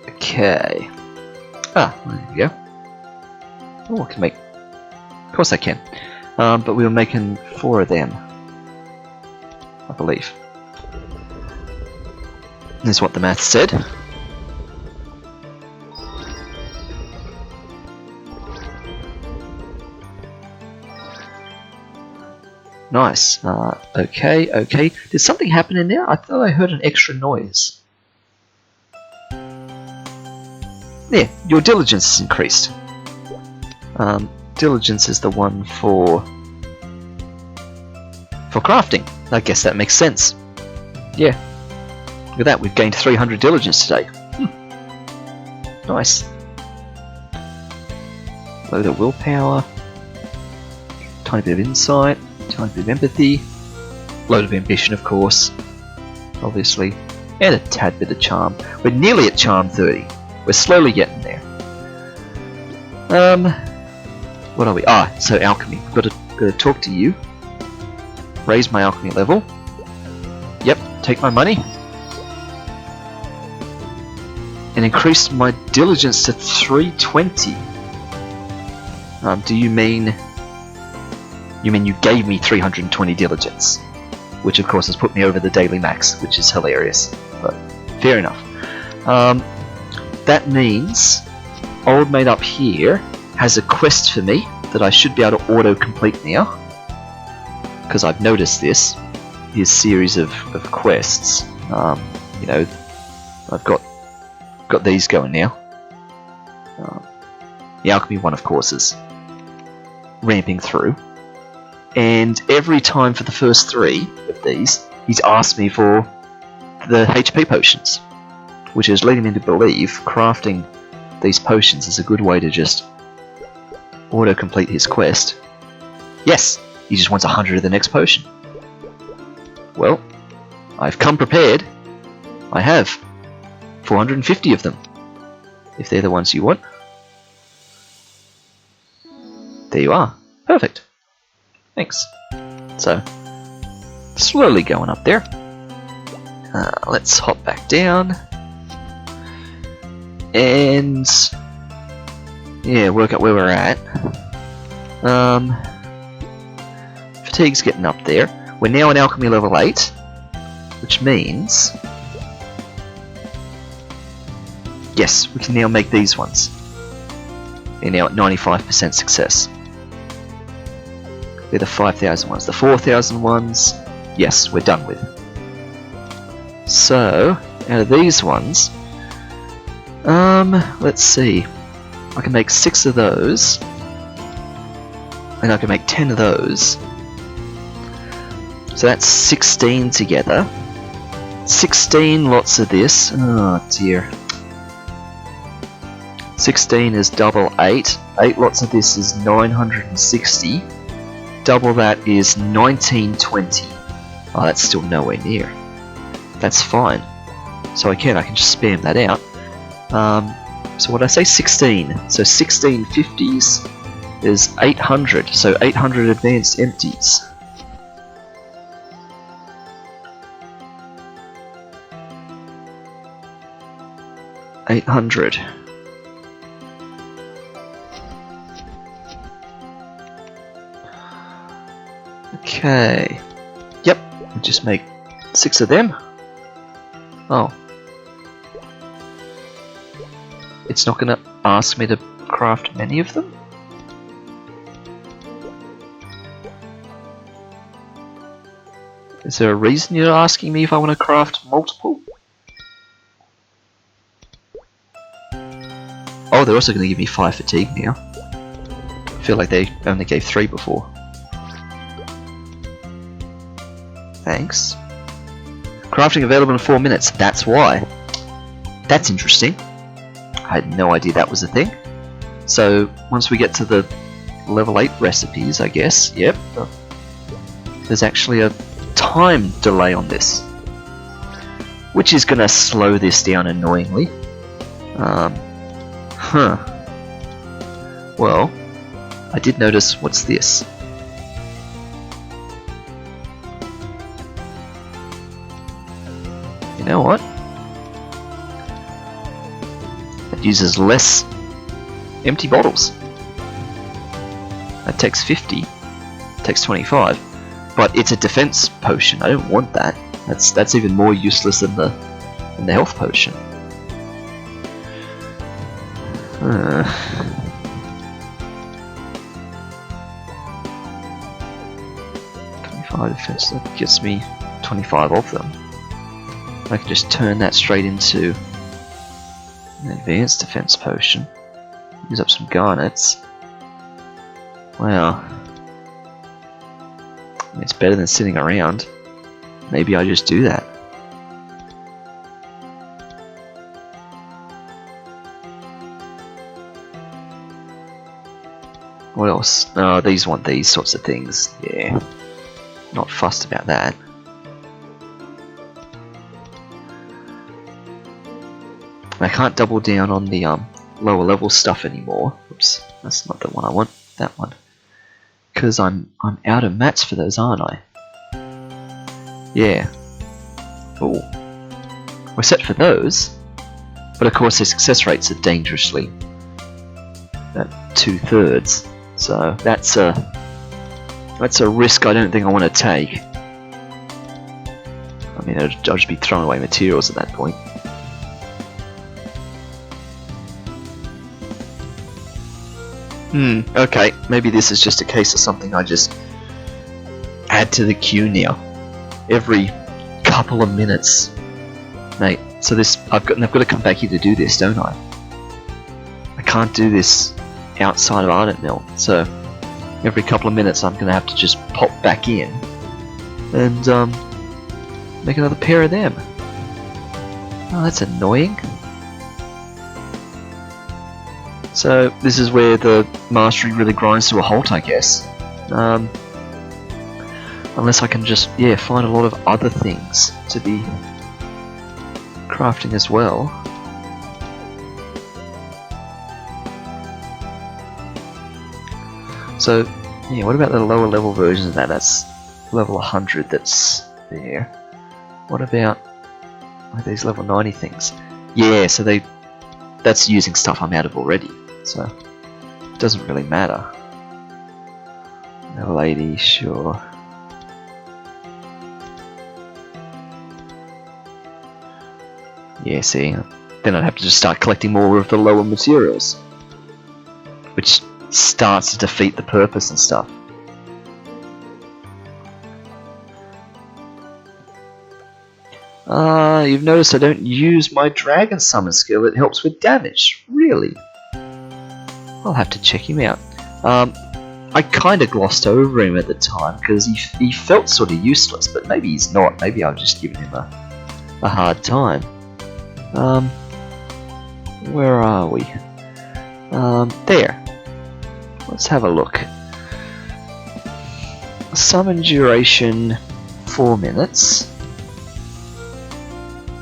Okay. There we go. Oh, I can make. Of course I can. But we were making 4 of them, I believe. That's what the math said. Nice. Okay. Did something happen in there? I thought I heard an extra noise. Yeah, your diligence is increased. Diligence is the one for crafting. I guess that makes sense. Yeah. Look at that, we've gained 300 diligence today. Nice. Load of willpower. Tiny bit of insight. Tiny bit of empathy. Load of ambition, of course. Obviously. And a tad bit of charm. We're nearly at charm 30. We're slowly getting there. What are we? So alchemy. I've got to talk to you. Raise my alchemy level. Yep, take my money. And increase my diligence to 320. Do you mean you gave me 320 diligence? Which of course has put me over the daily max, which is hilarious. But fair enough. That means Old Mate up here has a quest for me that I should be able to auto-complete now. Because I've noticed this. His series of quests. You know, I've got these going now. The alchemy one, of course, is ramping through. And every time for the first 3 of these, he's asked me for the HP potions. Which is leading me to believe crafting these potions is a good way to just auto-complete his quest. Yes! He just wants 100 of the next potion. Well, I've come prepared. I have 450 of them. If they're the ones you want. There you are. Perfect. Thanks. So, slowly going up there. Let's hop back down. And yeah, work out where we're at. Fatigue's getting up there. We're now in alchemy level 8, which means yes, we can now make these ones. They're now at 95% success. They're the 5,000 ones. The 4,000 ones, yes, we're done with. So, out of these ones, let's see. I can make 6 of those, and I can make 10 of those. So that's 16 together. 16 lots of this. Oh dear. 16 is double 8. 8 lots of this is 960. Double that is 1920. Oh, that's still nowhere near. That's fine. So I can just spam that out. So what did I say? 16. So 16 50s is 800. So 800 advanced empties. $800. Okay. Yep. Just make 6 of them. Oh. It's not going to ask me to craft many of them? Is there a reason you're asking me if I want to craft multiple? Oh, they're also going to give me 5 fatigue now. I feel like they only gave 3 before. Thanks. Crafting available in 4 minutes. That's why. That's interesting. I had no idea that was a thing. So, once we get to the level 8 recipes, I guess, yep, there's actually a time delay on this, which is going to slow this down annoyingly. Well, I did notice, what's this? You know what? It uses less empty bottles. That takes 50. Takes 25. But it's a defense potion. I don't want that. That's even more useless than the health potion. 25 defense. That gets me 25 of them. I can just turn that straight into an advanced defense potion. Use up some garnets. Wow. It's better than sitting around. Maybe I just do that. What else? Oh, these want these sorts of things. Yeah. Not fussed about that. I can't double down on the lower level stuff anymore. Oops, that's not the one I want. That one. Because I'm out of mats for those, aren't I? Yeah. Oh. We're set for those. But of course their success rates are dangerously at 2/3. So that's a risk I don't think I want to take. I mean, I'll just be throwing away materials at that point. Okay, maybe this is just a case of something I just add to the queue now. Every couple of minutes. Mate, so this, I've got to come back here to do this, don't I? I can't do this outside of Ardent Mill, so every couple of minutes I'm going to have to just pop back in and make another pair of them. Oh, that's annoying. So this is where the mastery really grinds to a halt, I guess. Unless I can just, yeah, find a lot of other things to be crafting as well. So, yeah, what about the lower level versions of that? That's level 100 that's there. What about these level 90 things? Yeah, so that's using stuff I'm out of already, so it doesn't really matter. Level 80, sure. Yeah, see, then I'd have to just start collecting more of the lower materials, which starts to defeat the purpose and stuff. You've noticed I don't use my Dragon Summon skill. It helps with damage. Really? I'll have to check him out. I kind of glossed over him at the time because he felt sort of useless, but maybe he's not. Maybe I've just given him a hard time. Where are we? There. Let's have a look. Summon duration 4 minutes.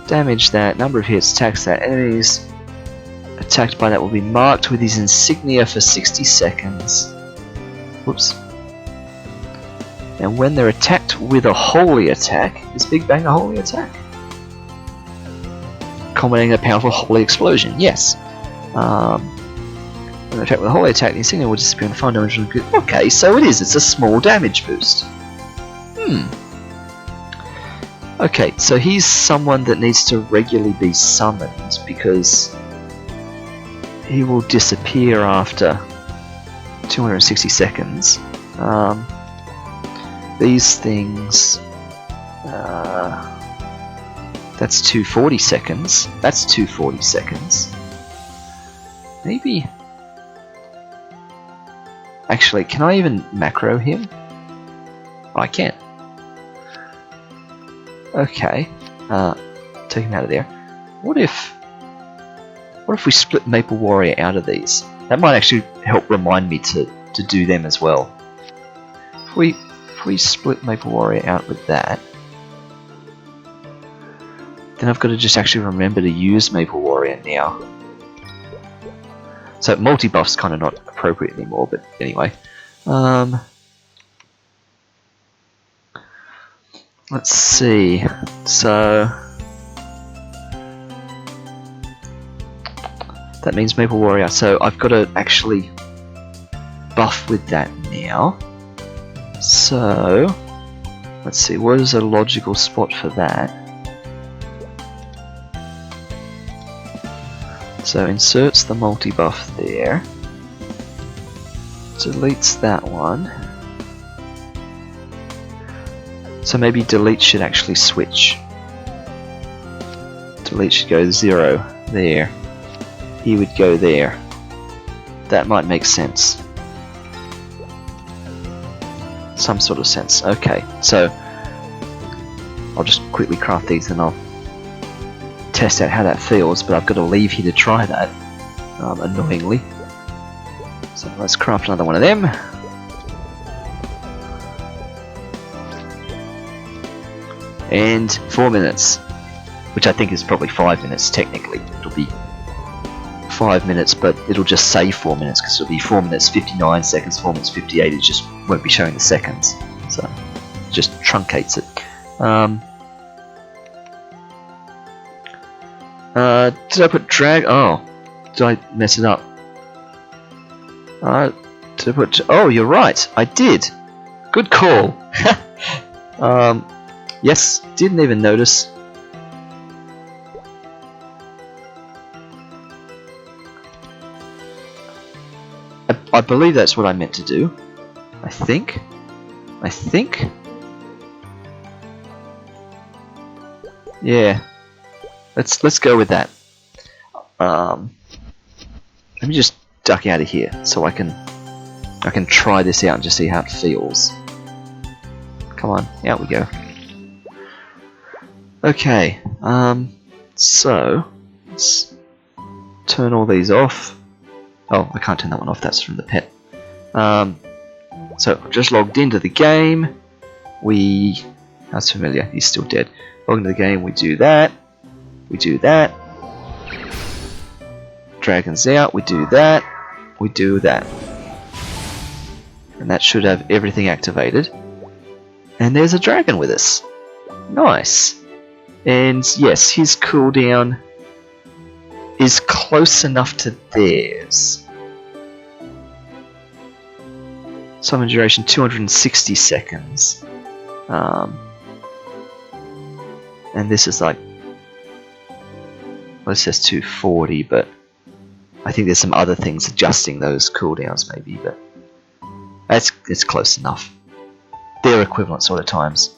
Damage that, number of hits, attacks that. Enemies attacked by that will be marked with his insignia for 60 seconds. Whoops. And when they're attacked with a holy attack, is Big Bang a holy attack? Culminating in a powerful holy explosion, yes. When they're attacked with a holy attack, the insignia will disappear and find damage. Okay, so it's a small damage boost. Okay, so he's someone that needs to regularly be summoned because he will disappear after 260 seconds. These things... that's 240 seconds. That's 240 seconds. Maybe... Actually, can I even macro him? Oh, I can. Okay, take him out of there. What if we split Maple Warrior out of these? That might actually help remind me to do them as well. If we split Maple Warrior out with that, then I've got to just actually remember to use Maple Warrior now. So multi-buff's kind of not appropriate anymore, but anyway. Let's see, so that means Maple Warrior, so I've got to actually buff with that now. So, let's see, what is a logical spot for that? So inserts the multi-buff there, deletes that one. So maybe delete should actually switch. Delete should go 0 there. He would go there. That might make sense. Some sort of sense. Okay, so I'll just quickly craft these and I'll test out how that feels, but I've got to leave here to try that, annoyingly. So let's craft another one of them. And 4 minutes, which I think is probably 5 minutes technically. It'll be 5 minutes, but it'll just say 4 minutes because it'll be 4 minutes 59 seconds, 4 minutes 58. It just won't be showing the seconds, so it just truncates it. Did I put drag? Oh, did I mess it up? Did I put? Oh, you're right. I did. Good call. Yes, didn't even notice. I believe that's what I meant to do. I think. Yeah. Let's go with that. Let me just duck out of here so I can try this out and just see how it feels. Come on, out we go. Okay, so let's turn all these off. Oh, I can't turn that one off, that's from the pet. So, just logged into the game. That's familiar, he's still dead. Logged into the game, we do that. We do that. Dragon's out, we do that. We do that. And that should have everything activated. And there's a dragon with us. Nice. And yes, his cooldown is close enough to theirs. Summon duration 260 seconds. And this is like, well, it says 240, but I think there's some other things adjusting those cooldowns maybe, but it's close enough. They're equivalent sort of times.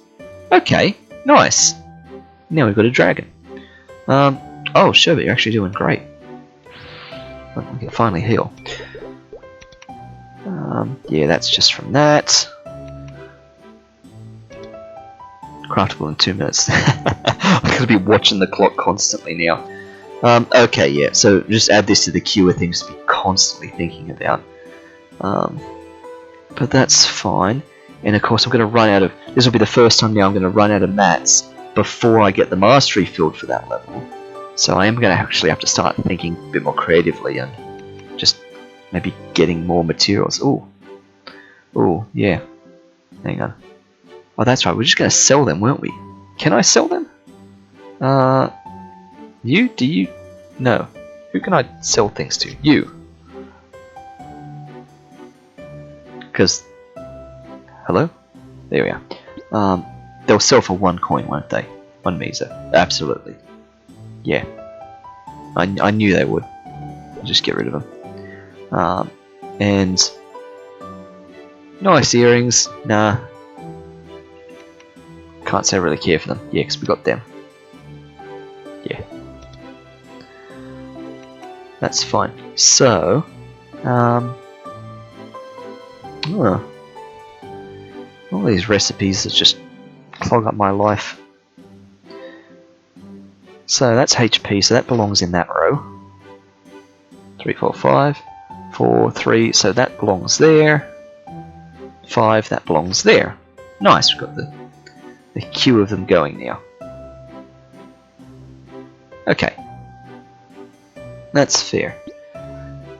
Okay, nice. Now we've got a dragon. Oh, Sherbet, you're actually doing great. We can finally heal. Yeah, that's just from that. Craftable in 2 minutes. I'm going to be watching the clock constantly now. Okay, yeah, so just add this to the queue of things to be constantly thinking about. But that's fine. And of course I'm going to run out of... This will be the first time now I'm going to run out of mats before I get the mastery filled for that level. So I am going to actually have to start thinking a bit more creatively and just maybe getting more materials. Ooh. Ooh, yeah. Hang on. Oh, that's right, we're just going to sell them, weren't we? Can I sell them? You? Do you? No. Who can I sell things to? You. Because... Hello? There we are. They'll sell for 1 coin, won't they? 1 Mesa. Absolutely. Yeah. I knew they would. I'll just get rid of them. And... Nice earrings. Nah. Can't say I really care for them. Yeah, because we got them. Yeah. That's fine. So... all these recipes that just clog up my life. So that's HP, so that belongs in that row. 3, 4, 5, 4, 3, so that belongs there. 5, that belongs there. Nice, we've got the queue of them going now. Okay. That's fair.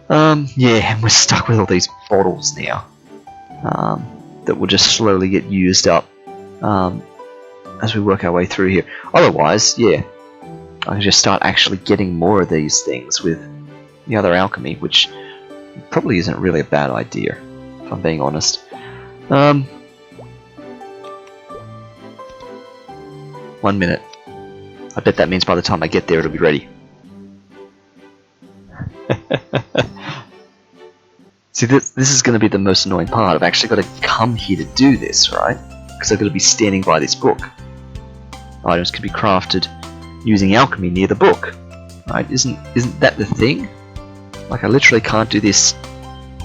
Yeah, and we're stuck with all these bottles now. That will just slowly get used up as we work our way through here. Otherwise, yeah, I can just start actually getting more of these things with the other alchemy, which probably isn't really a bad idea, if I'm being honest. 1 minute. I bet that means by the time I get there it'll be ready. See, this is going to be the most annoying part. I've actually got to come here to do this, right? Because I've got to be standing by this book. Items can be crafted using alchemy near the book. Right? Isn't that the thing? Like, I literally can't do this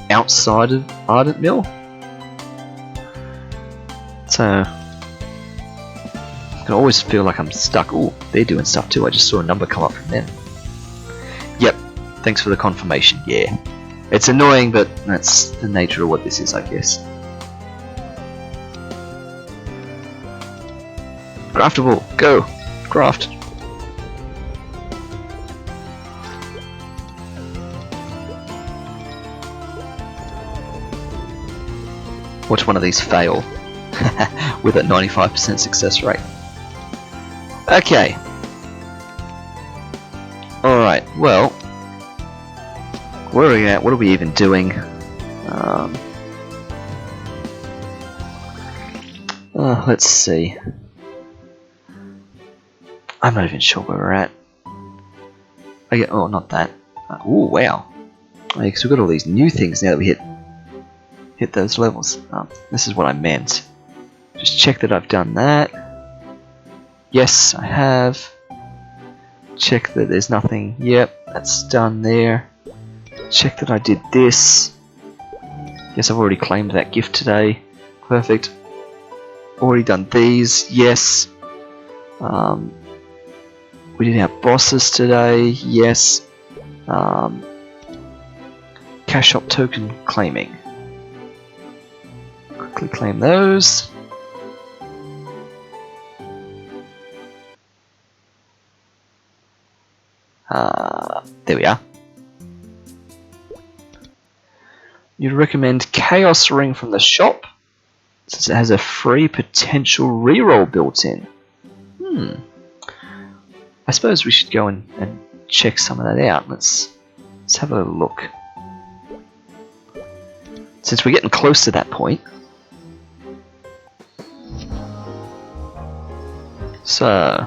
outside of Ardent Mill. So I can always feel like I'm stuck. Ooh, they're doing stuff too. I just saw a number come up from them. Yep, thanks for the confirmation. Yeah. It's annoying, but that's the nature of what this is, I guess. Craftable, go! Craft! Watch one of these fail with a 95% success rate. Okay. Alright, well, where are we at? What are we even doing? Let's see. I'm not even sure where we're at. Okay, oh, not that. Oh, wow. Because we've got all these new things now that we hit those levels. This is what I meant. Just check that I've done that. Yes, I have. Check that there's nothing. Yep, that's done there. Check that I did this. Yes, I've already claimed that gift today. Perfect. Already done these. Yes. We did our bosses today. Yes. Cash shop token claiming. Quickly claim those. There we are. You'd recommend Chaos Ring from the shop, since it has a free potential reroll built in. I suppose we should go and check some of that out. Let's have a little look. Since we're getting close to that point. So,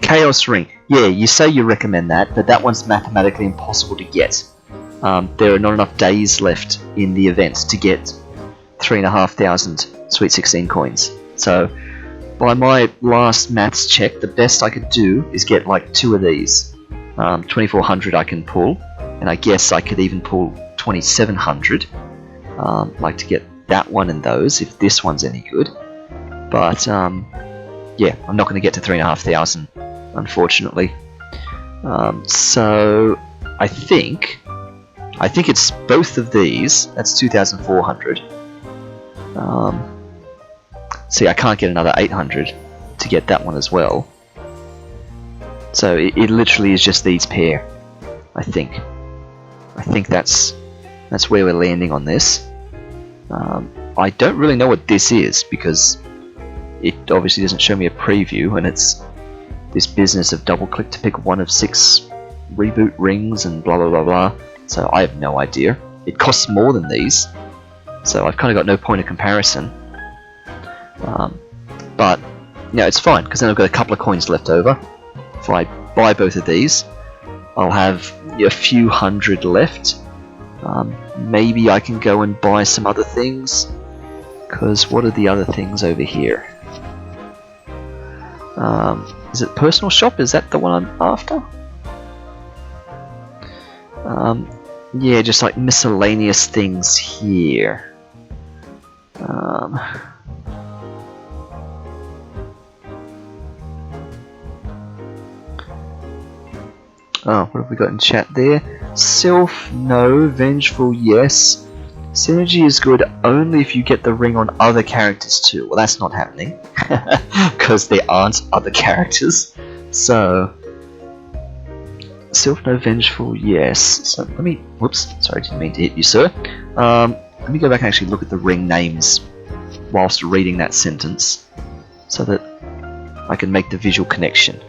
Chaos Ring. Yeah, you say you recommend that, but that one's mathematically impossible to get. There are not enough days left in the event to get 3,500 Sweet 16 coins. So, by my last maths check, the best I could do is get like 2 of these. 2,400 I can pull, and I guess I could even pull 2,700. Like to get that one and those if this one's any good. But yeah, I'm not going to get to 3,500, unfortunately. So I think it's both of these. That's 2,400. See, I can't get another 800 to get that one as well. So it literally is just these pair. I think that's where we're landing on this. I don't really know what this is because it obviously doesn't show me a preview, and it's this business of double click to pick one of 6 reboot rings and blah blah blah blah. So I have no idea. It costs more than these, so I've kind of got no point of comparison. But yeah, it's fine because then I've got a couple of coins left over. If I buy both of these, I'll have a few hundred left. Maybe I can go and buy some other things. Because what are the other things over here? Is it personal shop? Is that the one I'm after? Yeah, just like miscellaneous things here. Oh, what have we got in chat there? Self, no. Vengeful, yes. Synergy is good only if you get the ring on other characters too. Well, that's not happening. Because there aren't other characters. So... Self, no. Vengeful, yes. So let me... Whoops, sorry, didn't mean to hit you, sir. Let me go back and actually look at the ring names whilst reading that sentence. So that I can make the visual connection.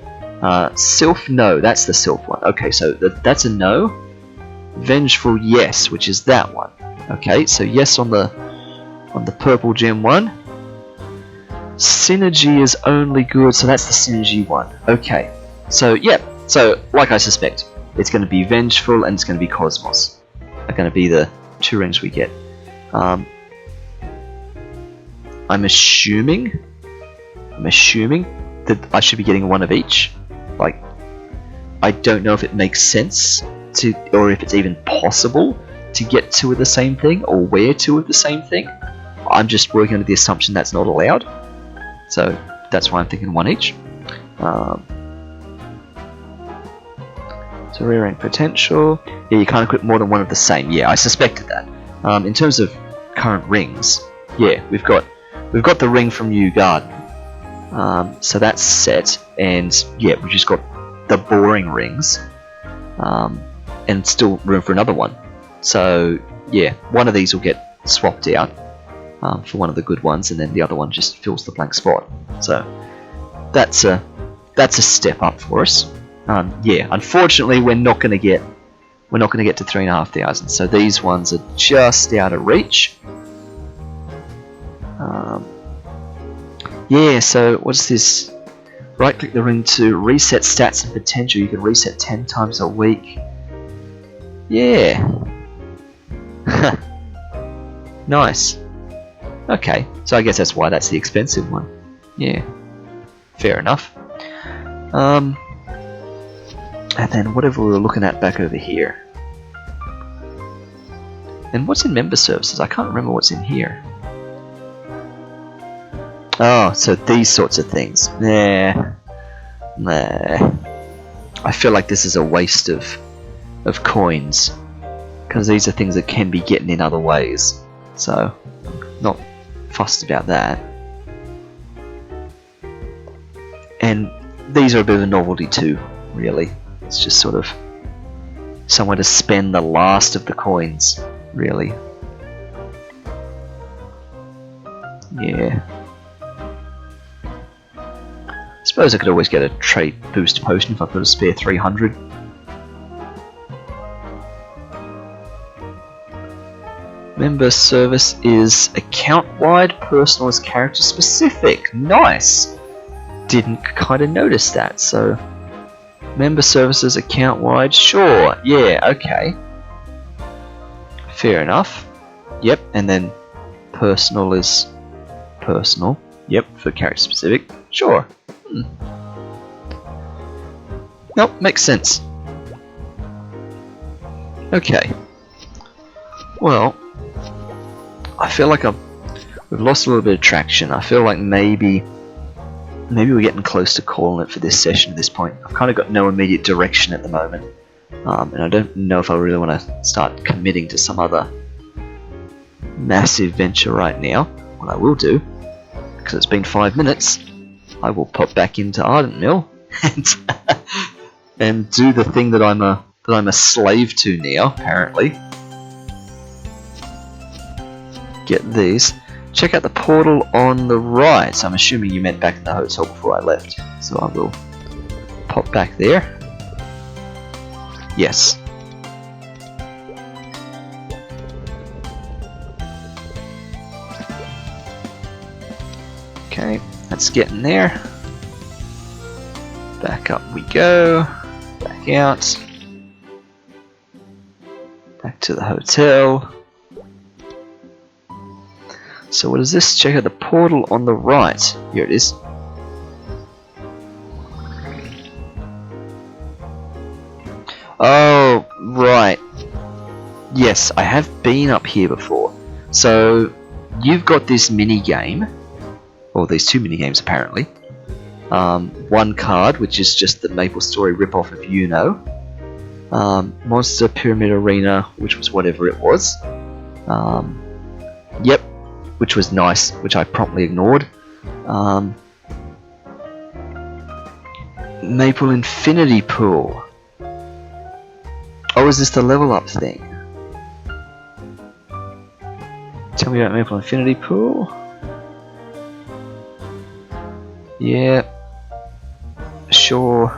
Self, no, that's the self one. Okay, so that's a no. Vengeful, yes, which is that one. Okay, so yes on the purple gem one. Synergy is only good, so that's the synergy one. Okay, so yeah, so like I suspect, it's going to be Vengeful and it's going to be Cosmos. Are going to be the 2 rings we get. I'm assuming that I should be getting 1 of each. Like, I don't know if it makes sense to, or if it's even possible to get 2 of the same thing, or wear 2 of the same thing. I'm just working under the assumption that's not allowed. So that's why I'm thinking 1 each. So rare rank potential. Yeah, you can't equip more than 1 of the same. Yeah, I suspected that. In terms of current rings, yeah, we've got the ring from New Garden. So that's set, and yeah, we've just got the boring rings, and still room for another one. So yeah, 1 of these will get swapped out for 1 of the good ones, and then the other one just fills the blank spot. So that's a step up for us. Yeah, unfortunately, we're not going to get to 3,500. So these ones are just out of reach. Yeah, so what's this? Right click the ring to reset stats and potential. You can reset 10 times a week. Yeah. Nice. Okay, so I guess that's why that's the expensive one. Yeah. Fair enough. And then whatever we were looking at back over here. And what's in member services? I can't remember what's in here. Oh, so these sorts of things. Nah. I feel like this is a waste of coins, because these are things that can be getting in other ways. So, I'm not fussed about that. And these are a bit of a novelty too, really. It's just sort of somewhere to spend the last of the coins, really. Yeah. I suppose I could always get a trade boost potion if I've got a spare 300. Member service is account-wide, personal is character-specific. Nice! Didn't kind of notice that, so... Member services account-wide, sure, yeah, okay. Fair enough. Yep, and then personal is personal. Yep, for character-specific, sure. Nope, makes sense. Okay. Well... I feel like we've lost a little bit of traction. I feel like maybe we're getting close to calling it for this session at this point. I've kind of got no immediate direction at the moment, and I don't know if I really want to start committing to some other massive venture right now. What I will do, because it's been 5 minutes, I will pop back into Ardent Mill and do the thing that I'm a slave to now, apparently. Get these. Check out the portal on the right. I'm assuming you meant back in the hotel before I left. So I will pop back there. Yes. Okay, that's getting there. Back up we go. Back out. Back to the hotel. So what is this? Check out the portal on the right. Here it is. Oh, right. Yes, I have been up here before. So you've got this mini game, or these two mini games apparently. One card, which is just the MapleStory ripoff of Uno. Monster Pyramid Arena, which was whatever it was. Yep. Which was nice, which I promptly ignored. Maple Infinity Pool. Oh, is this the level up thing? Tell me about Maple Infinity Pool. Yeah. Sure.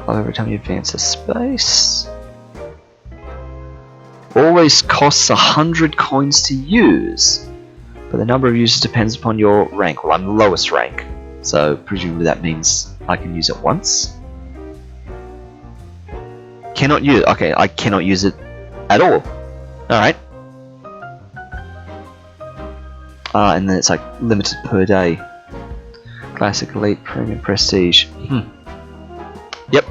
Every time you advance a space. Always costs 100 coins to use, but the number of users depends upon your rank. Well, I'm the lowest rank, so presumably that means I can use it once. Cannot use. Okay, I cannot use it at all. Alright. And then it's like limited per day. Classic, Elite, Premium, Prestige. Yep.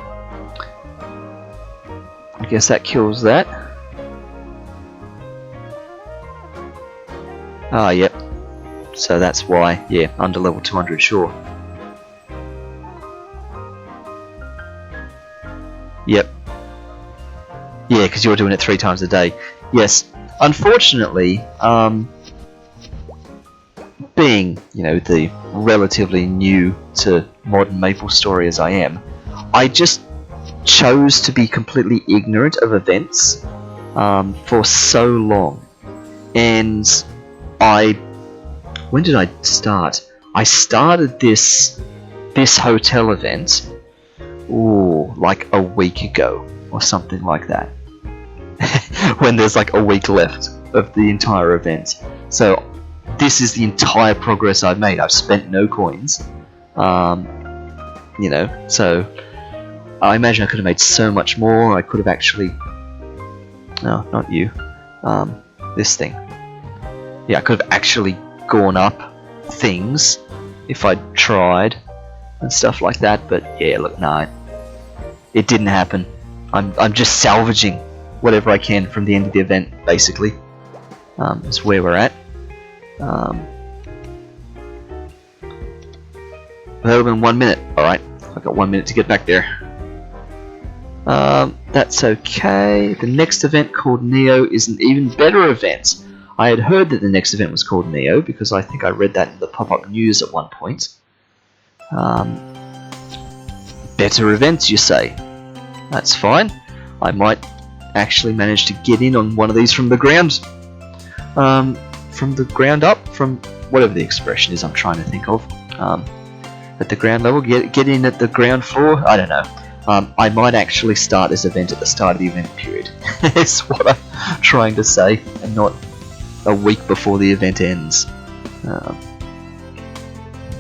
I guess that kills that. Ah, yep. So that's why, yeah, under level 200, sure. Yep. Yeah, because you're doing it 3 times a day. Yes. Unfortunately, being, you know, the relatively new to modern MapleStory as I am, I just chose to be completely ignorant of events for so long. And when did I start? I started this hotel event, like a week ago or something like that. When there's like a week left of the entire event. So this is the entire progress I've made. I've spent no coins. You know, so I imagine I could have made so much more. I could have actually... No, not you. This thing. Yeah, I could have actually gone up things if I'd tried and stuff like that, but yeah, look, nah, it didn't happen. I'm just salvaging whatever I can from the end of the event, basically. That's where we're at. That'll be in 1 minute. Alright, I've got 1 minute to get back there. That's okay. The next event, called Neo, is an even better event. I had heard that the next event was called Neo because I think I read that in the pop-up news at one point. Better events, you say? That's fine. I might actually manage to get in on one of these from the ground. From the ground up, from whatever the expression is I'm trying to think of. At the ground level, get in at the ground floor. I don't know. I might actually start this event at the start of the event period. Is what I'm trying to say, and not a week before the event ends.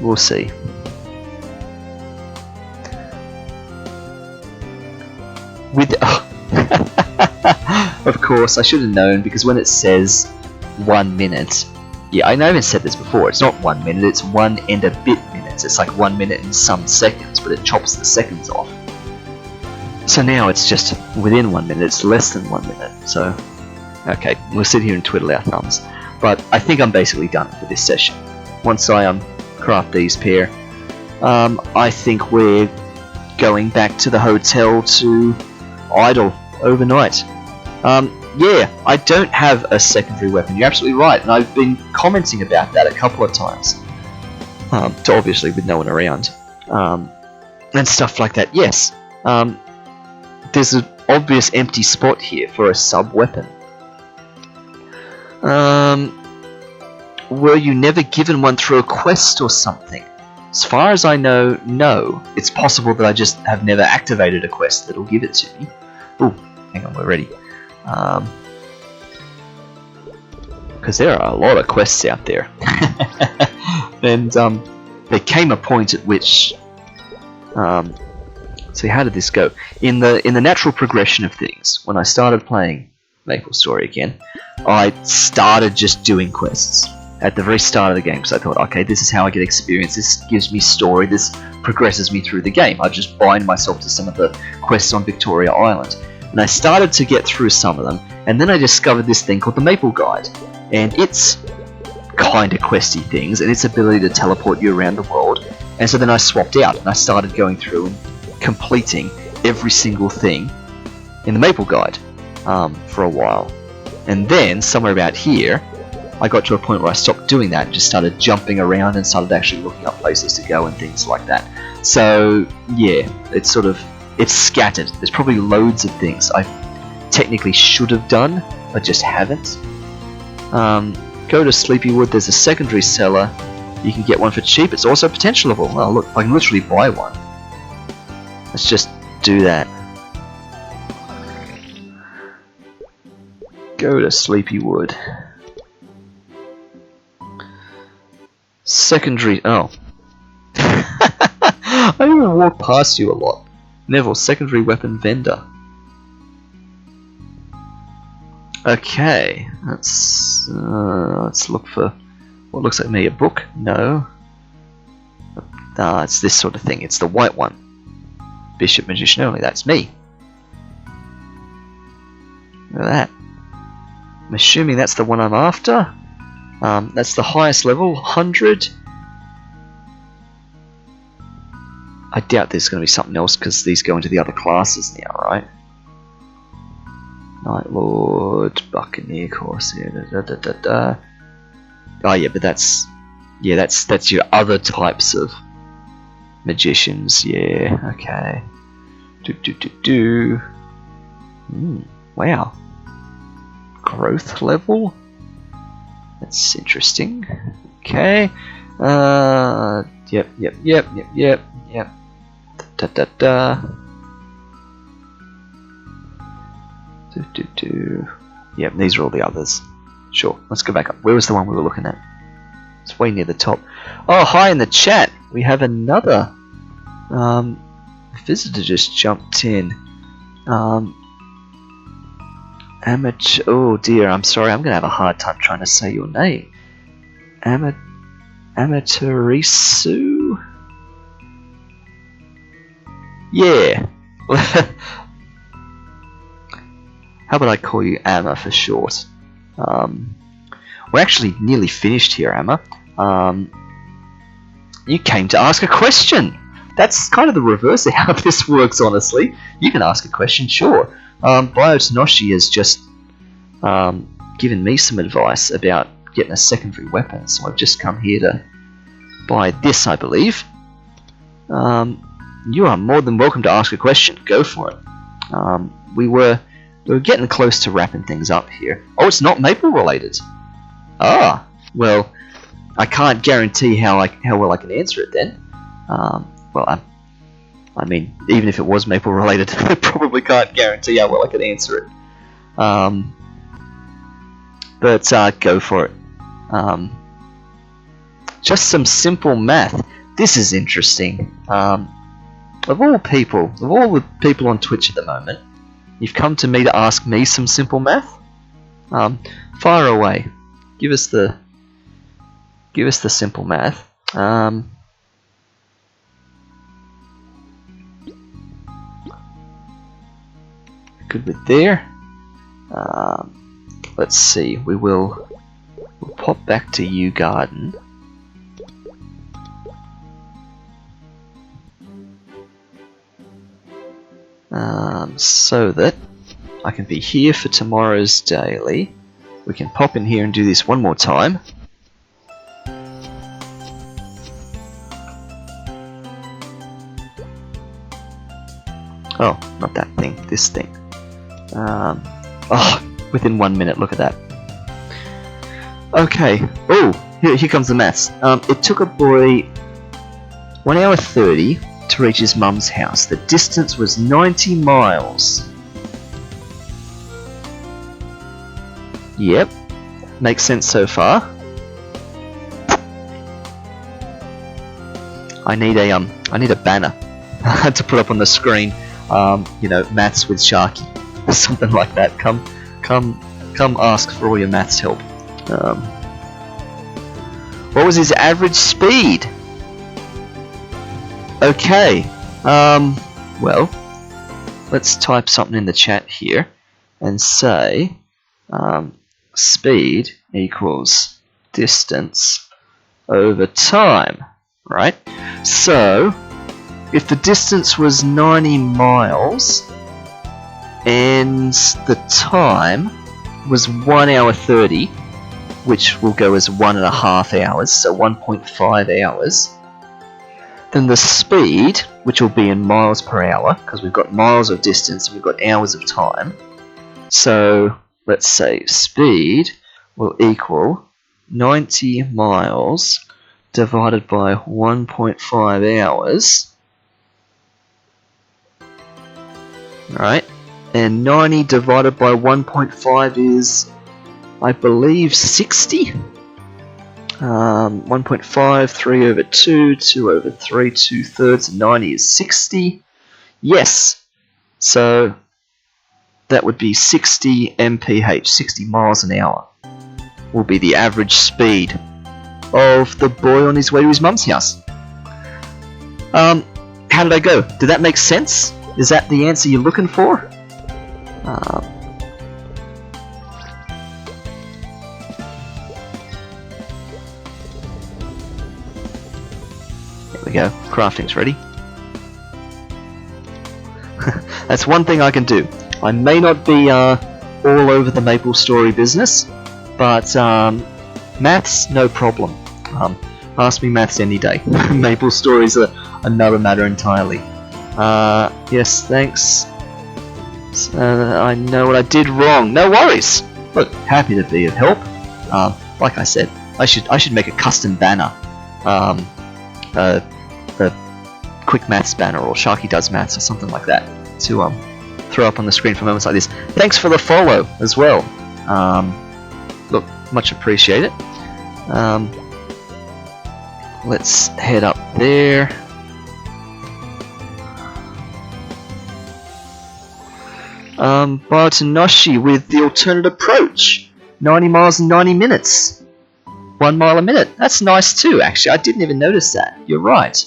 We'll see. Of course, I should have known, because when it says 1 minute, yeah, I know I've said this before, it's not 1 minute, it's 1 and a bit minutes. It's like 1 minute and some seconds, but it chops the seconds off. So now it's just within 1 minute, it's less than 1 minute. So, okay, we'll sit here and twiddle our thumbs. But I think I'm basically done for this session. Once I craft these pair, I think we're going back to the hotel to idle overnight. Yeah, I don't have a secondary weapon. You're absolutely right, and I've been commenting about that a couple of times. To obviously with no one around, and stuff like that. Yes, there's an obvious empty spot here for a sub weapon. Were you never given one through a quest or something? As far as I know, no. It's possible that I just have never activated a quest that'll give it to me. Ooh, hang on, we're ready. Because there are a lot of quests out there. And there came a point at which, see, how did this go? In the natural progression of things, when I started playing MapleStory again, I started just doing quests at the very start of the game, because I thought, okay, this is how I get experience, this gives me story, this progresses me through the game. I just bind myself to some of the quests on Victoria Island. And I started to get through some of them, and then I discovered this thing called the Maple Guide, and it's kind of questy things, and its ability to teleport you around the world. And so then I swapped out, and I started going through and completing every single thing in the Maple Guide for a while. And then, somewhere about here, I got to a point where I stopped doing that and just started jumping around and started actually looking up places to go and things like that. So, yeah, it's scattered. There's probably loads of things I technically should have done, but just haven't. Go to Sleepywood, there's a secondary cellar. You can get one for cheap. It's also potentialable. Well, look, I can literally buy one. Let's just do that. Go to Sleepywood. Secondary... oh. I even walk past you a lot. Neville, secondary weapon vendor. Okay, let's look for what looks like me, a book? No. It's this sort of thing. It's the white one. Bishop Magician only. That's me. Look at that. I'm assuming that's the one I'm after. That's the highest level, 100. I doubt there's going to be something else because these go into the other classes now, right? Night Lord, Buccaneer, Corsair, Oh yeah, but that's your other types of magicians. Yeah, okay. Wow. Growth level. That's interesting. Okay. Yep. Yep, these are all the others. Sure, let's go back up. Where was the one we were looking at? It's way near the top. Oh, hi in the chat. We have another visitor just jumped in. Amateur. Oh dear, I'm sorry. I'm gonna have a hard time trying to say your name. Amateurisu. Yeah. How about I call you Amma for short? We're actually nearly finished here, Amma. You came to ask a question. That's kind of the reverse of how this works, honestly. You can ask a question, sure. Biotenoshi has just given me some advice about getting a secondary weapon, so I've just come here to buy this, I believe. You are more than welcome to ask a question. Go for it. we were getting close to wrapping things up here. Oh, it's not Maple related. Ah, well, I can't guarantee how well I can answer it then. Well, I mean, even if it was Maple related, I probably can't guarantee how well I can answer it. But go for it. Just some simple math. This is interesting. Of all the people on Twitch at the moment, you've come to me to ask me some simple math. Fire away. Give us the simple math. Good with there. Let's see. We'll pop back to U Garden. So that I can be here for tomorrow's daily. We can pop in here and do this one more time. Oh, not that thing, this thing. Oh, within 1 minute, look at that. Okay, oh, here comes the maths. It took a boy 1 hour 30 to reach his mum's house. The distance was 90 miles. Yep, makes sense so far. I need a banner to put up on the screen. You know, maths with Sharky, something like that. Come ask for all your maths help. What was his average speed? Okay, well, let's type something in the chat here and say speed equals distance over time, right? So, if the distance was 90 miles and the time was 1 hour 30, which will go as 1.5 hours, so 1.5 hours, then the speed, which will be in miles per hour, because we've got miles of distance and we've got hours of time, so let's say speed will equal 90 miles divided by 1.5 hours, right? And 90 divided by 1.5 is, I believe, 60. 1.5, 3 over 2, 2 over 3, 2/3, 90 is 60. Yes, so that would be 60 mph, 60 miles an hour, will be the average speed of the boy on his way to his mum's house. How did I go? Did that make sense? Is that the answer you're looking for? There we go. Crafting's ready. That's one thing I can do. I may not be all over the MapleStory business, but maths, no problem. Ask me maths any day. MapleStory's another matter entirely. Yes, thanks. I know what I did wrong. No worries. Look, happy to be of help. Like I said, I should make a custom banner. A quick maths banner, or Sharky does maths, or something like that, to throw up on the screen for moments like this. Thanks for the follow as well. Look, much appreciated. Let's head up there. Bartonoshi with the alternate approach. 90 miles in 90 minutes. 1 mile a minute. That's nice too, actually. I didn't even notice that. You're right.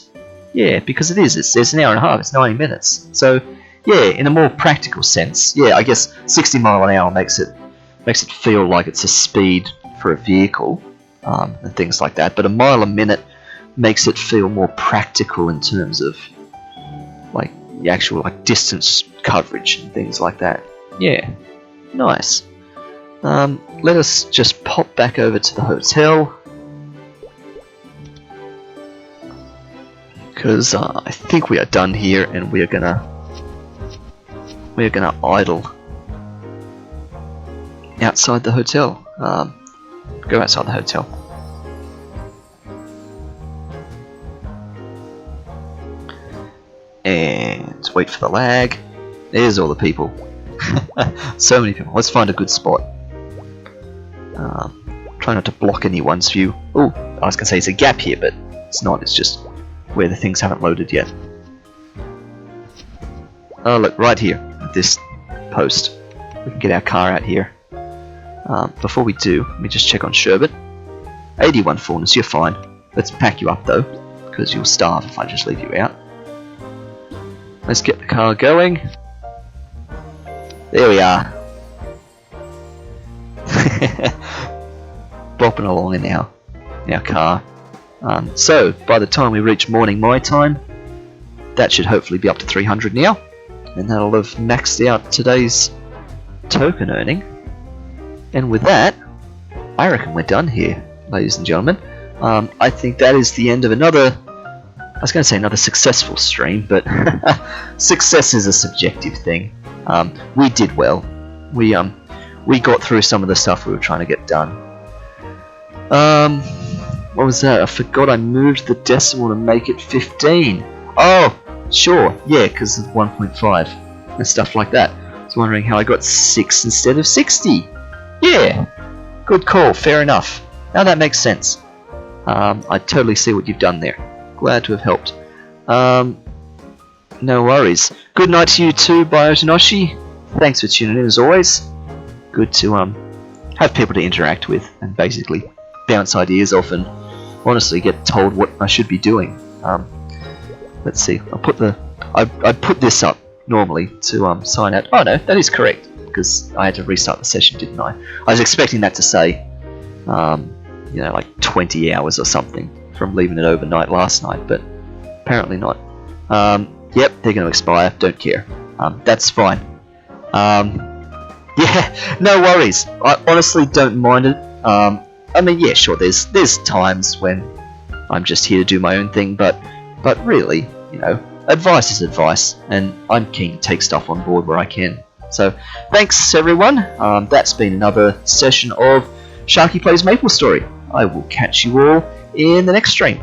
Yeah, because it is. It's an hour and a half. It's 90 minutes. So, yeah, in a more practical sense, yeah, I guess 60 mile an hour makes it feel like it's a speed for a vehicle, and things like that. But a mile a minute makes it feel more practical in terms of like the actual distance coverage and things like that. Yeah, nice. Let us just pop back over to the hotel, because I think we are done here, and we're gonna we're going to idle outside the hotel. Go outside the hotel. And wait for the lag. There's all the people. So many people. Let's find a good spot. Try not to block anyone's view. Oh, I was going to say it's a gap here, but it's not. It's just where the things haven't loaded yet. Oh, look, right here at this post. We can get our car out here. Before we do, let me just check on Sherbet. 81 fullness, you're fine. Let's pack you up though, because you'll starve if I just leave you out. Let's get the car going. There we are. Bopping along in our car. So, by the time we reach morning my time, that should hopefully be up to 300 now. And that'll have maxed out today's token earning. And with that, I reckon we're done here, ladies and gentlemen. I think that is the end of another, I was going to say another successful stream, but success is a subjective thing. We did well. We got through some of the stuff we were trying to get done. What was that? I forgot I moved the decimal to make it 15. Oh, sure, yeah, because of 1.5 and stuff like that. I was wondering how I got 6 instead of 60. Yeah, good call, fair enough. Now that makes sense. I totally see what you've done there. Glad to have helped. No worries. Good night to you too, Biotanoshi. Thanks for tuning in as always. Good to have people to interact with and basically bounce ideas off and honestly get told what I should be doing. Let's see. I put this up normally to sign out. Oh no, that is correct because I had to restart the session, didn't I? I was expecting that to say, you know, like 20 hours or something from leaving it overnight last night, but apparently not. Yep, they're going to expire. Don't care. That's fine. Yeah, no worries. I honestly don't mind it. I mean, yeah, sure. There's times when I'm just here to do my own thing, but really, you know, advice is advice, and I'm keen to take stuff on board where I can. So, thanks everyone. That's been another session of Sharky Plays MapleStory. I will catch you all in the next stream.